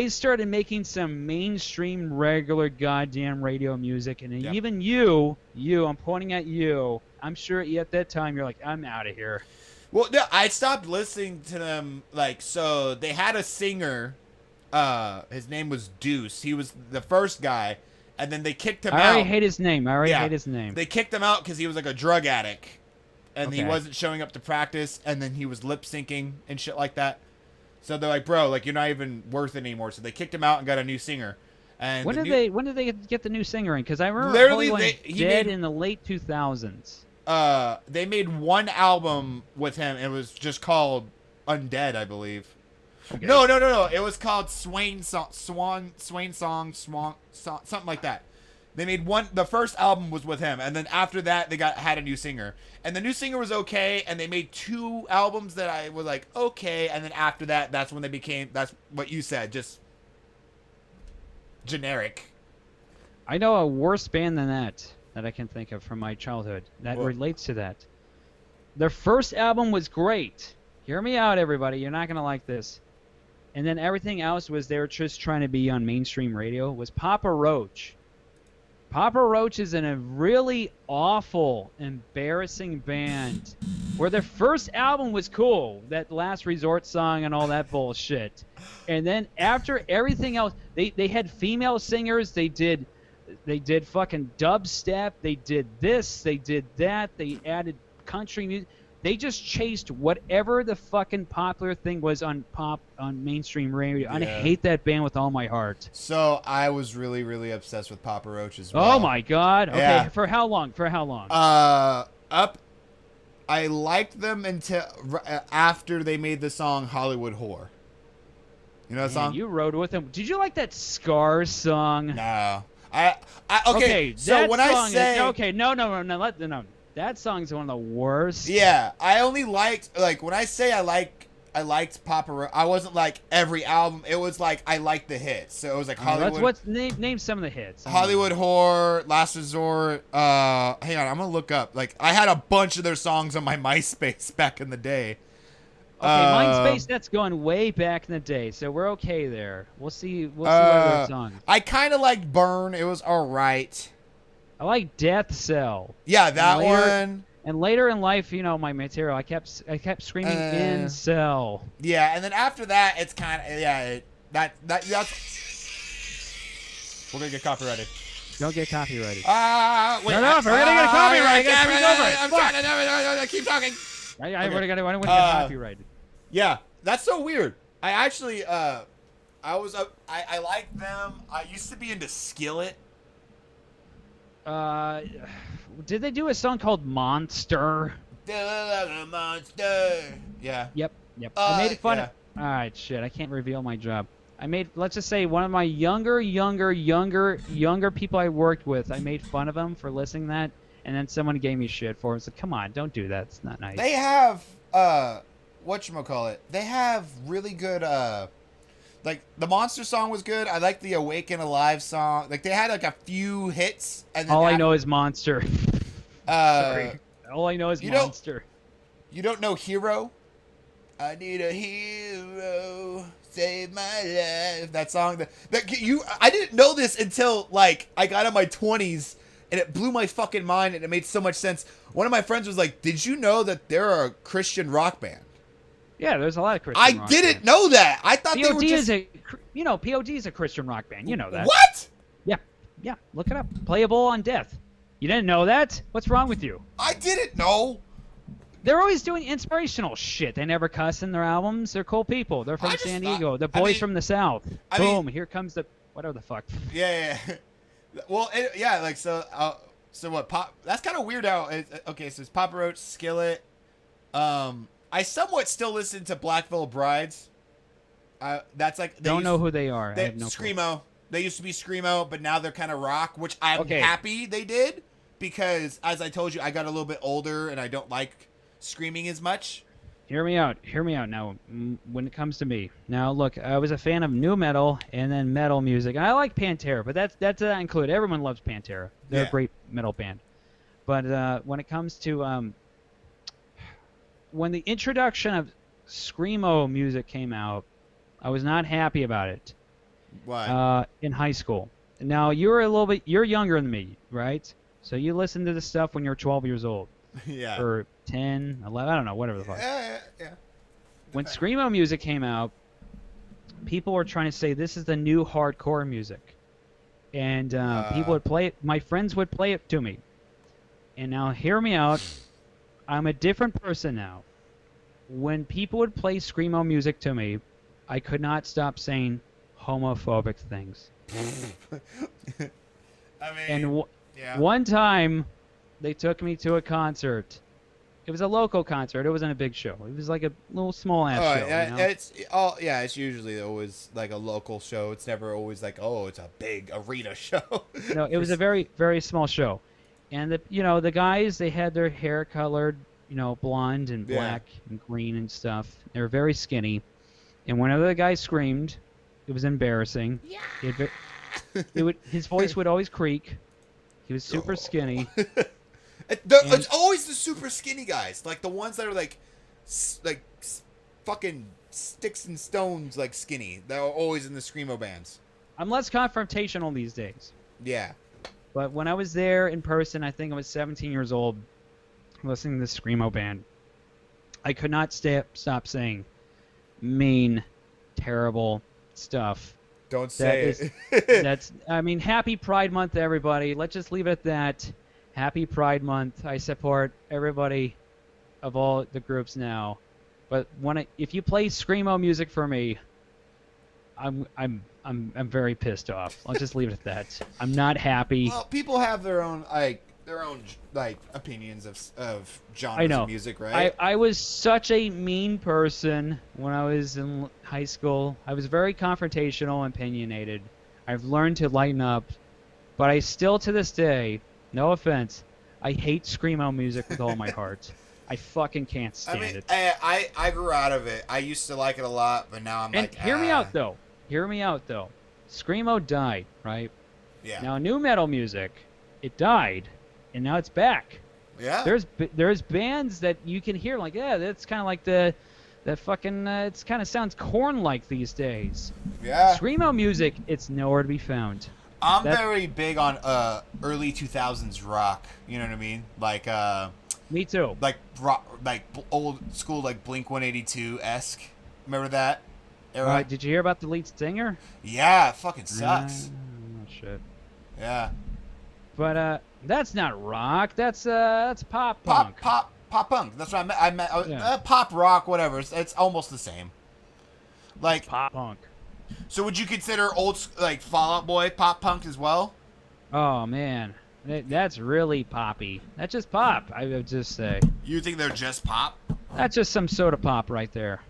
started making some mainstream, regular, goddamn radio music, and even you, I'm pointing at you. I'm sure at that time you're like, I'm out of here. Well, no, I stopped listening to them. Like, so they had a singer. His name was Deuce. He was the first guy, and then they kicked him out. I already hate his name. They kicked him out because he was like a drug addict, and he wasn't showing up to practice, and then he was lip syncing and shit like that. So they're like, bro, like, you're not even worth it anymore. So they kicked him out and got a new singer. And when did they get the new singer in? Because I remember Hollywood Dead in the late 2000s. They made one album with him. It was just called Undead, I believe. Okay. No. It was called Swain Song, something like that. They made one. The first album was with him, and then after that, they had a new singer, and the new singer was okay. And they made two albums that I was like, okay, and then after that, that's when they became. That's what you said, just generic. I know a worse band than that I can think of from my childhood that relates to that. Their first album was great. Hear me out, everybody. You're not going to like this. And then everything else was they were just trying to be on mainstream radio, was Papa Roach. Papa Roach is in a really awful, embarrassing band where their first album was cool, that Last Resort song and all that bullshit. And then after everything else, they had female singers, they did fucking dubstep, they did this, they did that, they added country music. They just chased whatever the fucking popular thing was on mainstream radio. Yeah. And I hate that band with all my heart. So I was really, really obsessed with Papa Roach as well. Oh my god! Okay, yeah. For how long? I liked them until after they made the song Hollywood Whore. You know that song? You rode with them. Did you like that Scars song? No. Okay. So when I say no. That song's one of the worst. Yeah, I only liked when I say I liked Papa Roach. I wasn't like every album. It was like I liked the hits. So it was like Hollywood. Name some of the hits. Hollywood Whore, Last Resort. Hang on, I'm gonna look up. Like I had a bunch of their songs on my MySpace back in the day. Okay, MySpace, that's going way back in the day, so we're okay there. We'll see what other songs. I kind of liked Burn. It was all right. I like Death Cell. Yeah, that one. And later in life, my material, I kept screaming incel. Yeah, and then after that, it's kind of that's. We're gonna get copyrighted. Don't get copyrighted. Wait. Turn off. We're gonna get copyrighted. I'm trying to keep talking. I would get copyrighted. Yeah, that's so weird. I actually, I like them. I used to be into Skillet. Did they do a song called Monster? Monster. Yeah. Yep. I made fun of. All right, shit. I can't reveal my job. Let's just say, one of my younger people I worked with. I made fun of them for listening to that, and then someone gave me shit for it. It's like, come on, don't do that. It's not nice. They have whatchamacallit. They have really good like the Monster song was good. I like the Awaken Alive song. Like they had like a few hits, and then all I know is Monster. Sorry. All I know is Monster. You don't know Hero? I need a hero, save my life. That song. I didn't know this until like I got in my 20s, and it blew my fucking mind, and it made so much sense. One of my friends was like, "Did you know that they're a Christian rock band?" Yeah, there's a lot of Christian rock didn't bands. know that. I thought POD they were just... POD is a Christian rock band. You know that. What? Yeah. Look it up. Playable on Death. You didn't know that? What's wrong with you? I didn't know. They're always doing inspirational shit. They never cuss in their albums. They're cool people. They're from San Diego. The boys from the South. Boom. Here comes the... Whatever the fuck. Yeah. Well, so what? That's kind of weird how... Okay, so it's Papa Roach, Skillet. I somewhat still listen to Black Veil Brides. That's like... Don't know who they are. I have no Screamo. clue. They used to be Screamo, but now they're kind of rock, which I'm happy they did. Because, as I told you, I got a little bit older, and I don't like screaming as much. Hear me out now when it comes to me. Now, look, I was a fan of nu metal and then metal music. And I like Pantera, but that's not included. Everyone loves Pantera. They're a great metal band. But when it comes to... when the introduction of Screamo music came out, I was not happy about it. Why? In high school. Now, you're younger than me, right? So you listened to this stuff when you're 12 years old. Yeah. Or 10, 11, I don't know, whatever the fuck. Yeah. When Screamo music came out, people were trying to say this is the new hardcore music. And people would play it. My friends would play it to me. And now, hear me out. I'm a different person now. When people would play Screamo music to me, I could not stop saying homophobic things. One time, they took me to a concert. It was a local concert. It wasn't a big show. It was like a little small ass show. It's usually always like a local show. It's never always like, it's a big arena show. No, it was a very, very small show. And the guys, they had their hair colored, blonde and black and green and stuff. They were very skinny. And whenever the guy screamed, it was embarrassing. Yeah. His voice would always creak. He was super skinny. It's always the super skinny guys, like the ones that are like fucking sticks and stones, like skinny. They're always in the screamo bands. I'm less confrontational these days. Yeah. But when I was there in person, I think I was 17 years old, listening to this screamo band. I could not stop saying mean, terrible stuff. Don't say it. Happy Pride Month, everybody. Let's just leave it at that. Happy Pride Month. I support everybody of all the groups now. But if you play screamo music for me, I'm very pissed off. I'll just leave it at that. I'm not happy. Well, people have their own opinions of genres of music, right? I was such a mean person when I was in high school. I was very confrontational and opinionated. I've learned to lighten up, but I still, to this day, no offense, I hate screamo music with all my heart. I fucking can't stand it. I grew out of it. I used to like it a lot, but now I'm hear me out though. Screamo died, right? Yeah. Now new metal music, it died, and now it's back. Yeah. There's bands that you can hear like, yeah, that's kind of like that fucking it's kind of sounds Korn-like these days. Yeah. Screamo music, it's nowhere to be found. I'm very big on early 2000s rock. You know what I mean? Like Me too. Like rock, like old school, like Blink-182-esque. Remember that era? Did you hear about the lead singer? Yeah, it fucking sucks. Oh shit. Yeah. But that's not rock. That's pop punk. punk. Pop punk. That's what I meant. Pop rock, whatever. It's almost the same. Like pop punk. So would you consider like Fall Out Boy pop punk as well? Oh man, that's really poppy. That's just pop. I would just say. You think they're just pop? That's just some soda pop right there.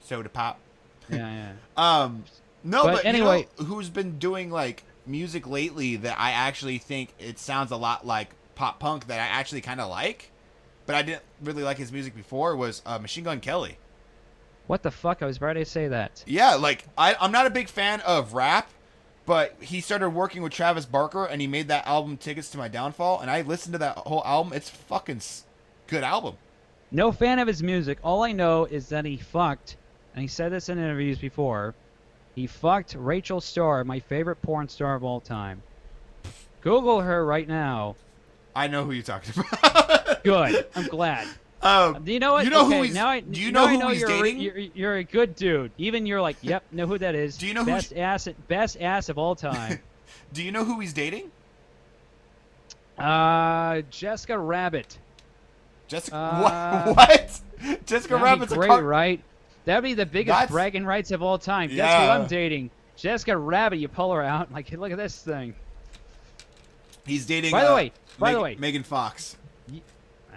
Soda pop. Yeah. No, but anyway, you know who's been doing like music lately that I actually think it sounds a lot like pop punk that I actually kind of like, but I didn't really like his music before was Machine Gun Kelly. What the fuck? I was about to say that. Yeah, like I'm not a big fan of rap, but he started working with Travis Barker and he made that album Tickets to My Downfall, and I listened to that whole album. It's fucking good album. No fan of his music. All I know is that he fucked, and he said this in interviews before, he fucked Rachel Starr, my favorite porn star of all time. Google her right now. I know who you're talking about. Good. I'm glad. Do you know what? You know okay, who he's, now I, do you know who he's dating? You're a good dude. Even you're like, yep, know who that is. Do you know best ass of all time? Do you know who he's dating? Jessica Rabbit. Jessica what? Jessica Rabbit's great, right? That'd be the biggest bragging rights of all time. Yeah. Guess who I'm dating? Jessica Rabbit. You pull her out, like, look at this thing. He's dating. By the way, Megan Fox.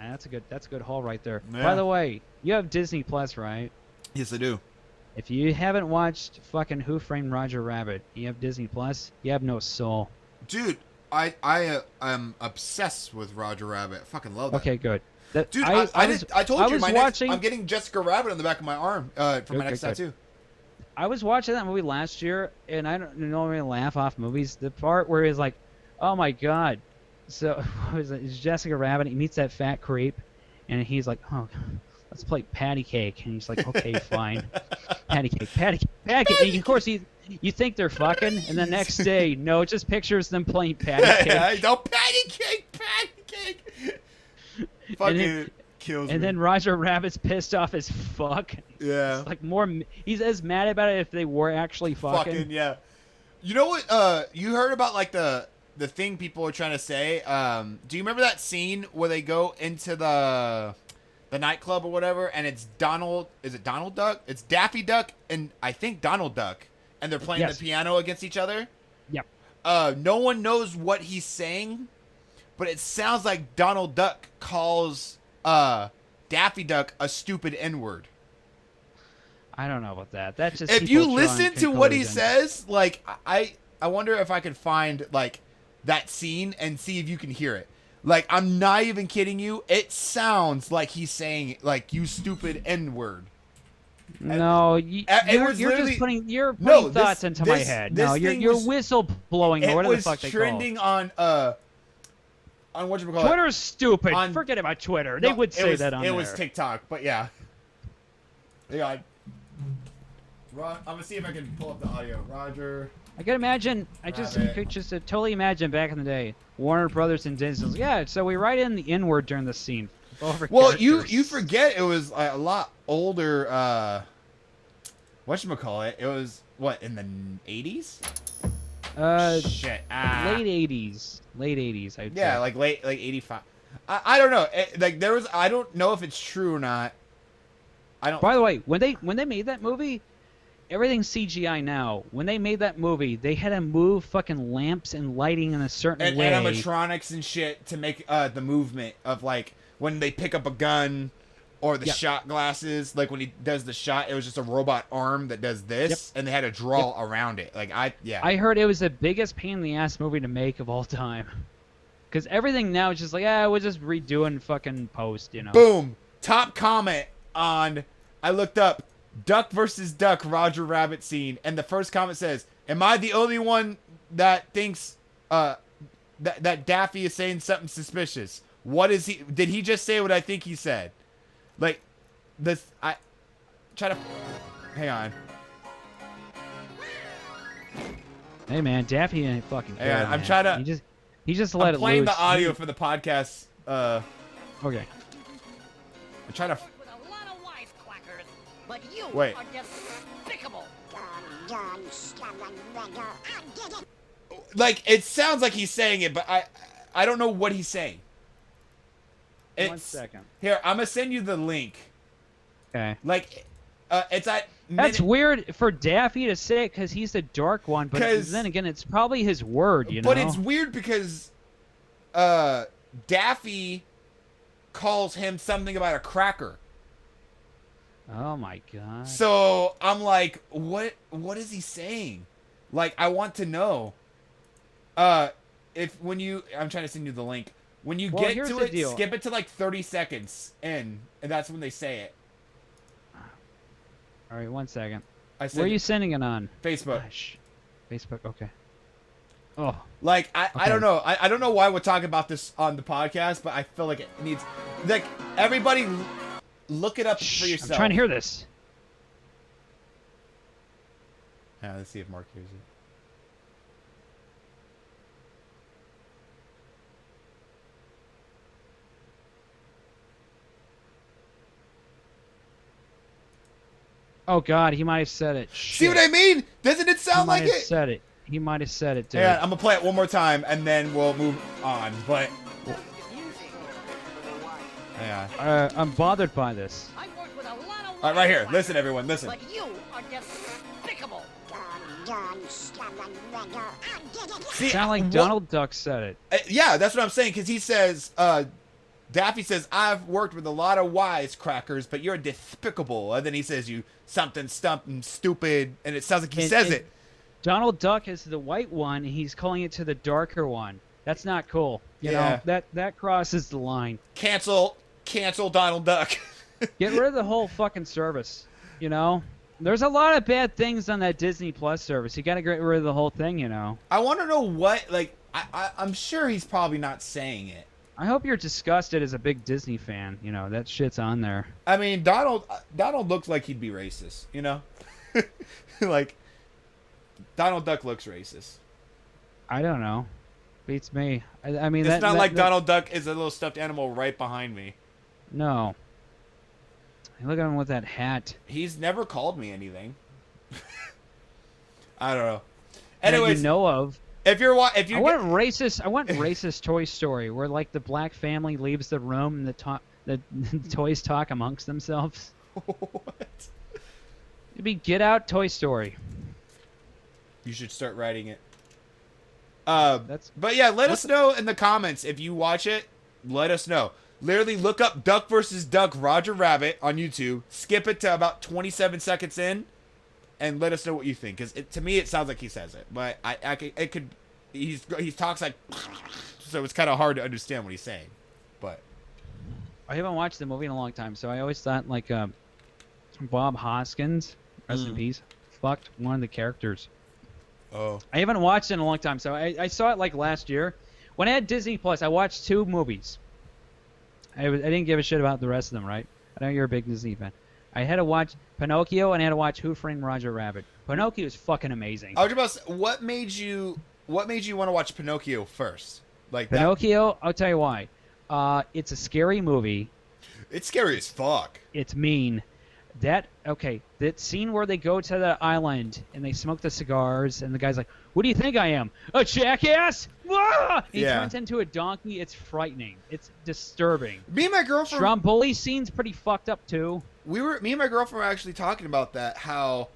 That's a good haul right there. Yeah. By the way, you have Disney Plus, right? Yes, I do. If you haven't watched fucking Who Framed Roger Rabbit, you have Disney Plus. You have no soul. Dude, I am obsessed with Roger Rabbit. I fucking love that. Okay, good. Dude, I told you I'm getting Jessica Rabbit on the back of my arm for my next tattoo. I was watching that movie last year, and I don't normally laugh off movies. The part where he's like, "Oh my god." So it's Jessica Rabbit. He meets that fat creep, and he's like, "Oh, let's play patty cake." And he's like, "Okay, fine, patty cake." And of course, you think they're fucking, and the next day, no, it just pictures them playing patty cake. Yeah, no, patty cake. Fucking kills me. And then Roger Rabbit's pissed off as fuck. Yeah. It's like he's as mad about it if they were actually fucking. Yeah. You know what? You heard about like the thing people are trying to say. Do you remember that scene where they go into the nightclub or whatever, and it's Donald? Is it Donald Duck? It's Daffy Duck and I think Donald Duck, and they're playing the piano against each other. Yep. No one knows what he's saying, but it sounds like Donald Duck calls Daffy Duck a stupid N-word. I don't know about that. That's just if you listen to what he says, like I wonder if I could find like that scene and see if you can hear it. Like, I'm not even kidding you. It sounds like he's saying like, "You stupid N-word." No, you're putting thoughts into my head. No, you're whistle blowing or whatever the fuck they call it. It was trending on whatchamacallit. Twitter's stupid. Forget about Twitter. They would say that on there. It was TikTok, but yeah. Hang on. I'm gonna see if I can pull up the audio. Roger. I can imagine. Could just totally imagine back in the day, Warner Brothers and Disney. Yeah, so we write in the N-word during the scene. Well, you forget it was a lot older. Whatchamacallit? It was what, in the 80s? Shit. Late 80s. I'd say. Like late 85. I don't know. I don't know if it's true or not. By the way, when they made that movie, everything's CGI now. When they made that movie, they had to move fucking lamps and lighting in a certain way. And animatronics and shit to make the movement of like when they pick up a gun or the shot glasses. Like when he does the shot, it was just a robot arm that does this, and they had to draw around it. I heard it was the biggest pain in the ass movie to make of all time. Because everything now is just like, we're just redoing fucking post, you know. Boom. Top comment on, I looked up Duck versus Duck Roger Rabbit scene, and the first comment says, "Am I the only one that thinks that Daffy is saying something suspicious? What is he? Did he just say what I think he said?" Like this, I try to hang on. Hey man, Daffy ain't fucking good. Yeah, I'm trying to. He just let it loose. I'm playing the audio for the podcast. Okay. I'm trying to. But you Wait. are despicable. Like, it sounds like he's saying it, but I don't know what he's saying. 1 second. Here, I'm gonna send you the link. Okay. Like, it's at. That's weird for Daffy to say it because he's the dark one, but then again, it's probably his word, you know. But it's weird because, Daffy calls him something about a cracker. Oh my god. So I'm like, what is he saying? Like, I want to know. I'm trying to send you the link. When you get to it, skip it to like 30 seconds in, and that's when they say it. All right, 1 second. Where are you sending it on? Facebook. Gosh. Facebook, okay. Oh. Like, I don't know. I don't know why we're talking about this on the podcast, but I feel like it needs, like, everybody look it up for yourself. I'm trying to hear this. Yeah, let's see if Mark hears it. Oh god, he might have said it. Shit. See what I mean? Doesn't it sound like it? He might have said it, dude. Yeah, I'm gonna play it one more time and then we'll move on. But yeah, I'm bothered by this. All right, right here. Listen, everyone. Listen. But you are despicable. See, sound like Donald Duck said it. Yeah, that's what I'm saying. Because he says, Daffy says, "I've worked with a lot of wisecrackers, but you're despicable." And then he says, "You something stupid," and it sounds like he says it. Donald Duck is the white one, and he's calling it to the darker one. That's not cool. You know, that crosses the line. Cancel Donald Duck. Get rid of the whole fucking service. You know, there's a lot of bad things on that Disney Plus service. You got to get rid of the whole thing. You know. I want to know what, like, I'm sure he's probably not saying it. I hope you're disgusted as a big Disney fan. You know, that shit's on there. I mean, Donald looks like he'd be racist, you know? Like, Donald Duck looks racist. I don't know. Beats me. I mean, it's not like Donald Duck is a little stuffed animal right behind me. No. Look at him with that hat. He's never called me anything. I don't know. Anyways, that you know of. I want racist Toy Story where like the black family leaves the room and the toys talk amongst themselves. What? It'd be Get Out Toy Story. You should start writing it. But yeah, let us know in the comments if you watch it. Let us know. Literally look up Duck versus Duck Roger Rabbit on YouTube. Skip it to about 27 seconds in. And let us know what you think, because to me it sounds like he says it, but he talks like, so it's kind of hard to understand what he's saying. But I haven't watched the movie in a long time, so I always thought like Bob Hoskins, rest in peace, fucked one of the characters. Oh. I haven't watched it in a long time, so I saw it like last year. When I had Disney Plus, I watched 2 movies. I didn't give a shit about the rest of them, right? I know you're a big Disney fan. I had to watch Pinocchio and I had to watch Who Framed Roger Rabbit. Pinocchio is fucking amazing. I was about to say, what made you want to watch Pinocchio first? Like Pinocchio, I'll tell you why. It's a scary movie. It's scary as fuck. It's mean. That scene where they go to the island and they smoke the cigars and the guy's like, "What do you think I am? A jackass?" Ah! He turns into a donkey. It's frightening. It's disturbing. Me and my girlfriend. Stromboli scene's pretty fucked up too. Me and my girlfriend were actually talking about that. How,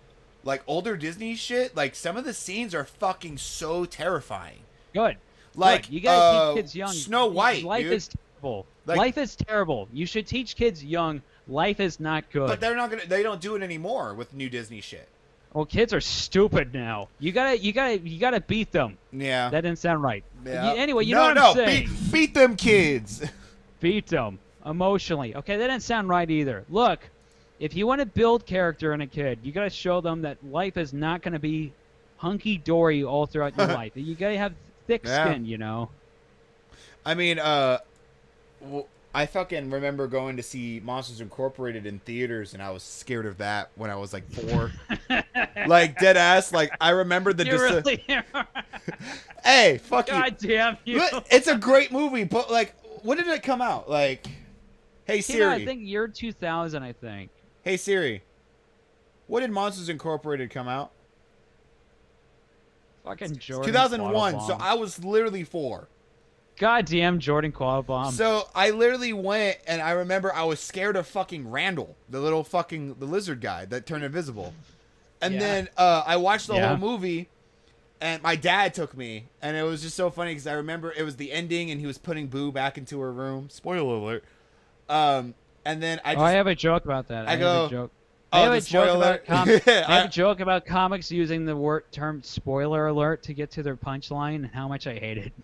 like, older Disney shit, like some of the scenes are fucking so terrifying. Good. Like, Good. You gotta teach kids young. Snow White. Life dude. is terrible. Like, life is terrible. You should teach kids young. Life is not good. But they're not gonna. They don't do it anymore with new Disney shit. Well, kids are stupid now. You gotta beat them. Yeah. That didn't sound right. Yeah. Anyway, you know what I'm saying. Beat them kids. Beat them emotionally. Okay, that didn't sound right either. Look, if you want to build character in a kid, you gotta show them that life is not gonna be hunky dory all throughout your life. You gotta have thick skin, you know. I mean, I fucking remember going to see Monsters Incorporated in theaters, and I was scared of that when I was like 4. Like, dead ass. Like, I remember the. You really Hey, fuck you. God damn you. It's a great movie, but like, when did it come out? Like, hey Siri. I think year 2000. I think. Hey Siri. When did Monsters Incorporated come out? Fucking Jordan. 2001. So I was literally 4. Goddamn Jordan Quattlebaum. So I literally went, and I remember I was scared of fucking Randall, the lizard guy that turned invisible. And then I watched the whole movie, and my dad took me, and it was just so funny because I remember it was the ending, and he was putting Boo back into her room. Spoiler alert. And then I have a joke about that. I have a joke. Oh, I have a joke about I have I a joke about comics using the term spoiler alert to get to their punchline and how much I hate it.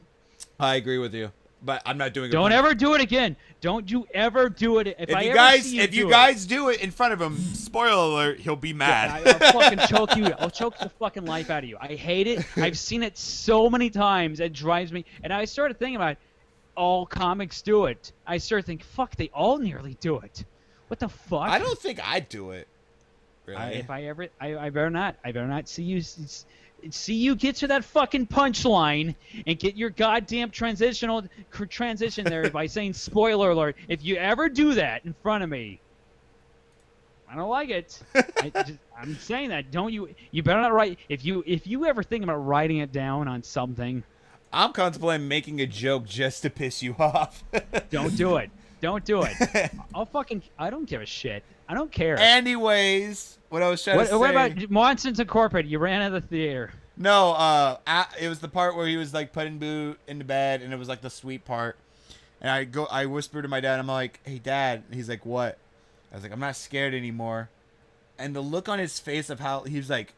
I agree with you, but I'm not doing it. Don't ever do it again. Don't you ever do it. If you guys do it in front of him, spoiler alert, he'll be mad. I'll fucking choke you. I'll choke the fucking life out of you. I hate it. I've seen it so many times. It drives me. And I started thinking about it. All comics do it. I started thinking, fuck, they all nearly do it. What the fuck? I don't think I'd do it. Really? I better not. I better not see you get to that fucking punchline and get your goddamn transition there by saying spoiler alert. If you ever do that in front of me, I don't like it. I'm saying that. Don't you? You better not write. If you ever think about writing it down on something, I'm contemplating making a joke just to piss you off. Don't do it. Don't do it. I don't give a shit. I don't care. Anyways, what I was trying to say. What about Monsters Incorporated? You ran out of the theater. No, it was the part where he was like putting Boo into bed, and it was like the sweet part. And I whispered to my dad, I'm like, "Hey, Dad." And he's like, "What?" I was like, "I'm not scared anymore." And the look on his face of how he was like,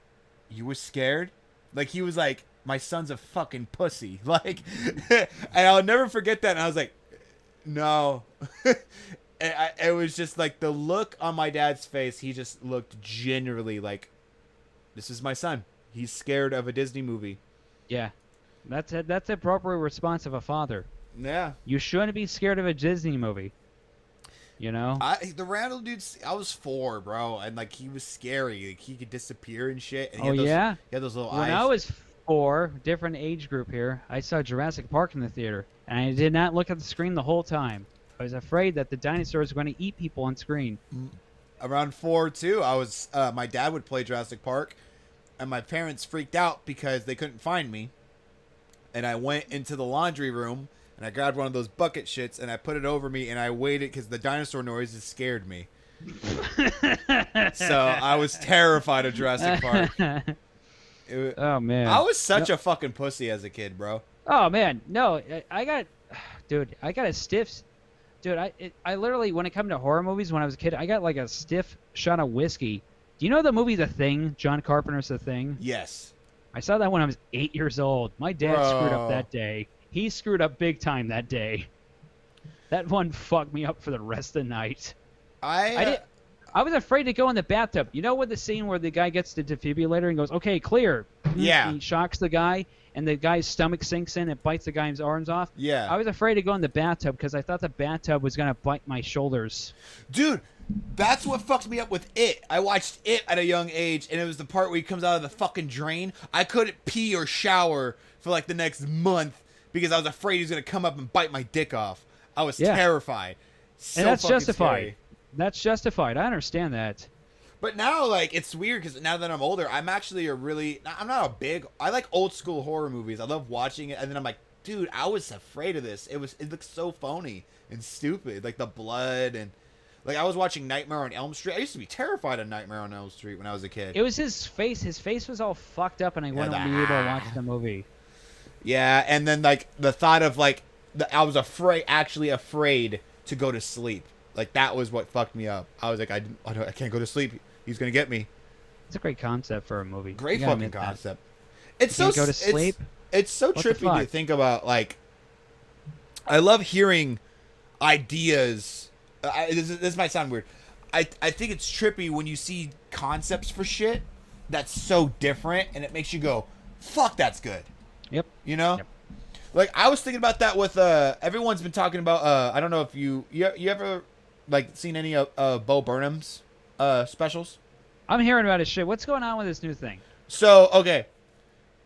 "You were scared?" Like he was like, "My son's a fucking pussy." Like, and I'll never forget that. And I was like, "No." It was just like the look on my dad's face. He just looked genuinely like, "This is my son. He's scared of a Disney movie." Yeah, that's the appropriate response of a father. Yeah. You shouldn't be scared of a Disney movie. You know. The Randall dude. I was 4, bro, and like he was scary. Like he could disappear and shit. And He had those little eyes. When I was 4, different age group here, I saw Jurassic Park in the theater, and I did not look at the screen the whole time. I was afraid that the dinosaurs were going to eat people on screen. Around 4 too, I was. My dad would play Jurassic Park, and my parents freaked out because they couldn't find me. And I went into the laundry room and I grabbed one of those bucket shits and I put it over me and I waited because the dinosaur noises scared me. So I was terrified of Jurassic Park. Oh man, I was such a fucking pussy as a kid, bro. Oh man, no, I got a stiff. Dude, I literally, when it came to horror movies when I was a kid, I got like a stiff shot of whiskey. Do you know the movie The Thing? John Carpenter's The Thing? Yes. I saw that when I was 8 years old. My dad screwed up that day. He screwed up big time that day. That one fucked me up for the rest of the night. I I was afraid to go in the bathtub. You know what the scene where the guy gets the defibrillator and goes, "Okay, clear." Yeah. He shocks the guy, and the guy's stomach sinks in and bites the guy's arms off. Yeah. I was afraid to go in the bathtub because I thought the bathtub was gonna bite my shoulders. Dude, that's what fucked me up with It. I watched It at a young age, and it was the part where he comes out of the fucking drain. I couldn't pee or shower for like the next month because I was afraid he was gonna come up and bite my dick off. I was terrified. So And that's fucking justified. scary. That's justified. I understand that. But now, like, it's weird because now that I'm older, I'm actually I'm not a big, I like old school horror movies. I love watching it, and then I'm like, dude, I was afraid of this. It looks so phony and stupid, like the blood and, like, I was watching Nightmare on Elm Street. I used to be terrified of Nightmare on Elm Street when I was a kid. It was his face. His face was all fucked up, and I wouldn't be able to watch the movie. Yeah, and then, like, the thought of, like, I was actually afraid to go to sleep. Like, that was what fucked me up. I was like, I can't go to sleep. He's gonna get me. It's a great concept for a movie. Great You gotta fucking admit that. concept. It's You so can't go to sleep? It's so What the trippy to fuck? think about. Like, I love hearing ideas. This might sound weird. I think it's trippy when you see concepts for shit that's so different, and it makes you go, "Fuck, that's good." Yep. You know. Yep. Like, I was thinking about that with everyone's been talking about I don't know if you ever like seen any of Bo Burnham's specials. I'm hearing about his shit. What's going on with this new thing? So, okay.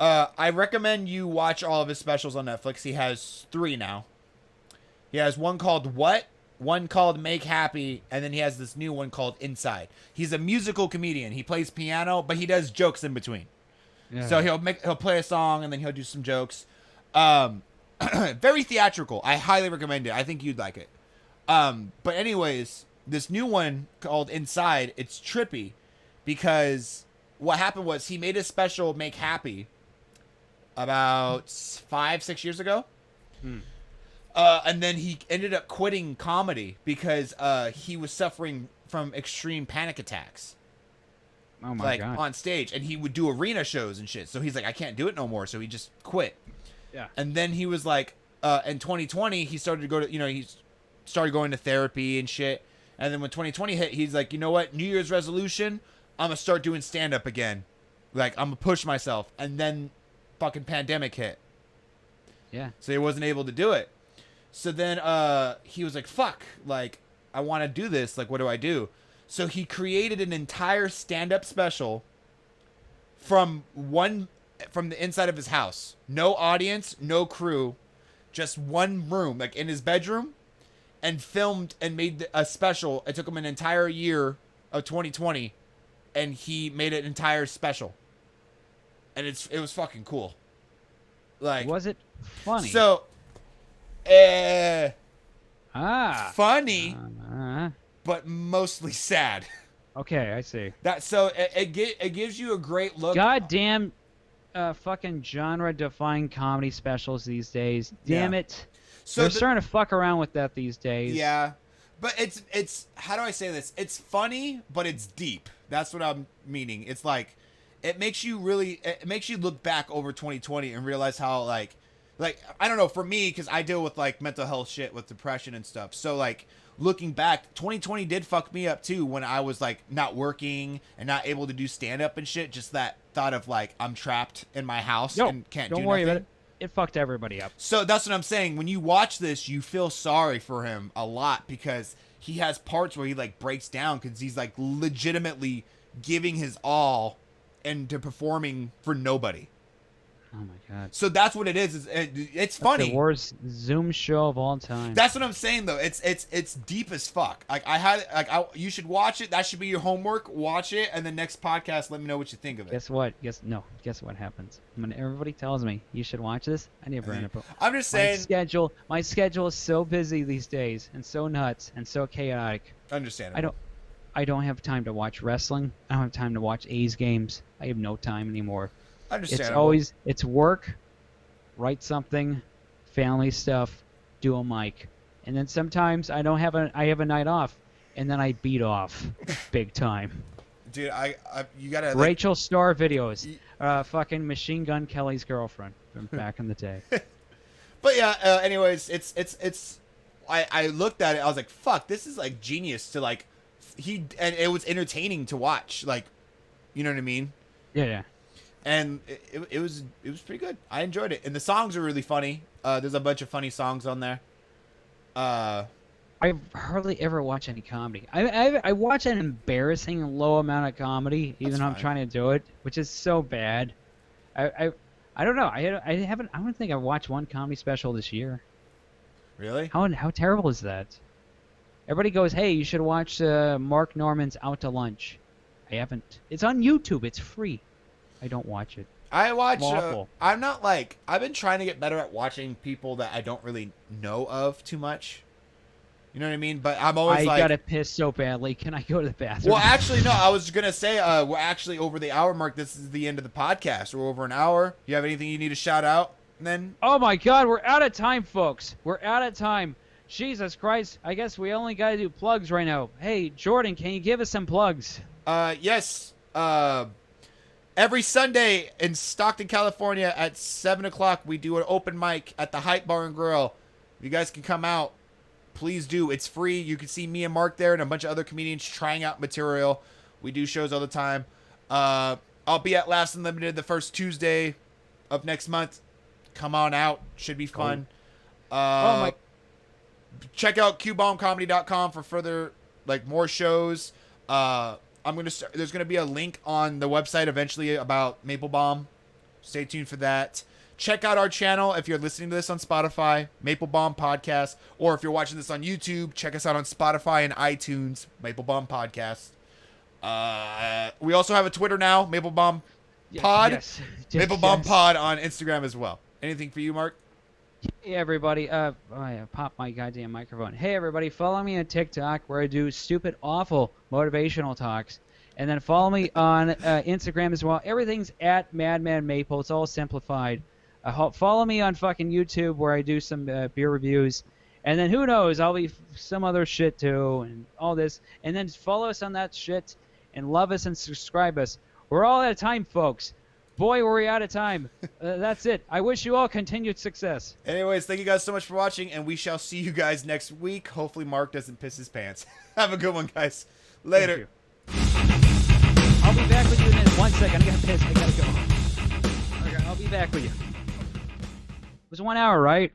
I recommend you watch all of his specials on Netflix. He has 3 now. He has one called What, one called Make Happy, and then he has this new one called Inside. He's a musical comedian. He plays piano, but he does jokes in between. Yeah. So he'll play a song and then he'll do some jokes. Very theatrical. I highly recommend it. I think you'd like it. But anyways, this new one called Inside, it's trippy because what happened was he made a special Make Happy about 5-6 years ago. And then he ended up quitting comedy because he was suffering from extreme panic attacks. Oh my like god. on stage, and he would do arena shows and shit. So he's like, I can't do it no more. So he just quit. Yeah. And then he was like, in 2020, he started to go to, he started going to therapy and shit. And then when 2020 hit, he's like, you know what? New Year's resolution, I'm gonna start doing stand up again. Like, I'm gonna push myself. And then fucking pandemic hit. Yeah. So he wasn't able to do it. So then he was like, fuck, like, I want to do this. Like, what do I do? So he created an entire stand-up special from the inside of his house. No audience, no crew, just one room, like in his bedroom, and filmed and made a special. It took him an entire year of 2020, and he made an entire special. And it was fucking cool. Like, Was it funny? so, funny, but mostly sad. Okay, I see. It gives you a great look. Goddamn, fucking genre-defying comedy specials these days. Damn Yeah. it. So They're starting to fuck around with that these days. yeah, but it's how do I say this? It's funny, but it's deep. That's what I'm meaning. It's like it makes you look back over 2020 and realize how like I don't know, for me, because I deal with like mental health shit with depression and stuff. So like looking back, 2020 did fuck me up too when I was like not working and not able to do stand up and shit. Just that thought of like I'm trapped in my house and can't do don't worry nothing. about it. It fucked everybody up. So that's what I'm saying. When you watch this, you feel sorry for him a lot because he has parts where he like breaks down because he's like legitimately giving his all into performing for nobody. Oh my god. So that's what it is. It's That's funny. the worst Zoom show of all time. That's what I'm saying though. It's deep as fuck. Like you should watch it. That should be your homework. Watch it, and the next podcast, let me know what you think of it. Guess what? Guess what happens? When everybody tells me you should watch this, I never end up. I'm just My saying. schedule is so busy these days, and so nuts, and so chaotic. Understandable. I don't have time to watch wrestling. I don't have time to watch A's games. I have no time anymore. Understandable. It's work, write something, family stuff, do a mic, and then sometimes I have a night off, and then I beat off, big time. Dude, you gotta. Rachel Starr videos, fucking Machine Gun Kelly's girlfriend from back in the day. But yeah, anyways, I looked at it. I was like, fuck, this is like genius to like and it was entertaining to watch. Like, you know what I mean? Yeah. And it was pretty good. I enjoyed it, and the songs are really funny. There's a bunch of funny songs on there. I hardly ever watch any comedy. I watch an embarrassing low amount of comedy, even though I'm trying to do it, which is so bad. I don't know. I don't think I've watched one comedy special this year. Really? How terrible is that? Everybody goes, hey, you should watch Mark Norman's Out to Lunch. I haven't. It's on YouTube. It's free. I don't watch it. I watch. Awful. I'm not like. I've been trying to get better at watching people that I don't really know of too much. You know what I mean? But I'm always I like. gotta piss so badly. Can I go to the bathroom? Well, actually, no. I was gonna say we're actually over the hour mark. This is the end of the podcast. We're over an hour. You have anything you need to shout out? And then. Oh my God, we're out of time, folks. We're out of time. Jesus Christ. I guess we only gotta do plugs right now. Hey, Jordan, can you give us some plugs? Yes. Every Sunday in Stockton, California at 7 o'clock, we do an open mic at the Hype Bar and Grill. You guys can come out. Please do. It's free. You can see me and Mark there and a bunch of other comedians trying out material. We do shows all the time. I'll be at Last Unlimited the first Tuesday of next month. Come on out. Should be fun. Check out qbombcomedy.com for further, more shows. There's gonna be a link on the website eventually about Maple-Baum. Stay tuned for that. Check out our channel if you're listening to this on Spotify, Maple-Baum Podcast, or if you're watching this on YouTube, check us out on Spotify and iTunes, Maple-Baum Podcast. We also have a Twitter now, Maple-Baum Pod. Yes. Maple-Baum Pod on Instagram as well. Anything for you, Mark? Hey everybody, I popped my goddamn microphone. Hey everybody, follow me on TikTok where I do stupid, awful motivational talks. And then follow me on Instagram as well. Everything's at Madman Maple. It's all simplified. Follow me on fucking YouTube where I do some beer reviews. And then who knows, I'll be some other shit too and all this. And then follow us on that shit and love us and subscribe us. We're all out of time, folks. Boy, were we out of time. That's it. I wish you all continued success. Anyways, thank you guys so much for watching, and we shall see you guys next week. Hopefully Mark doesn't piss his pants. Have a good one, guys. Later. I'll be back with you in 1 second. I gotta piss. I gotta go. Okay, I'll be back with you. It was 1 hour, right?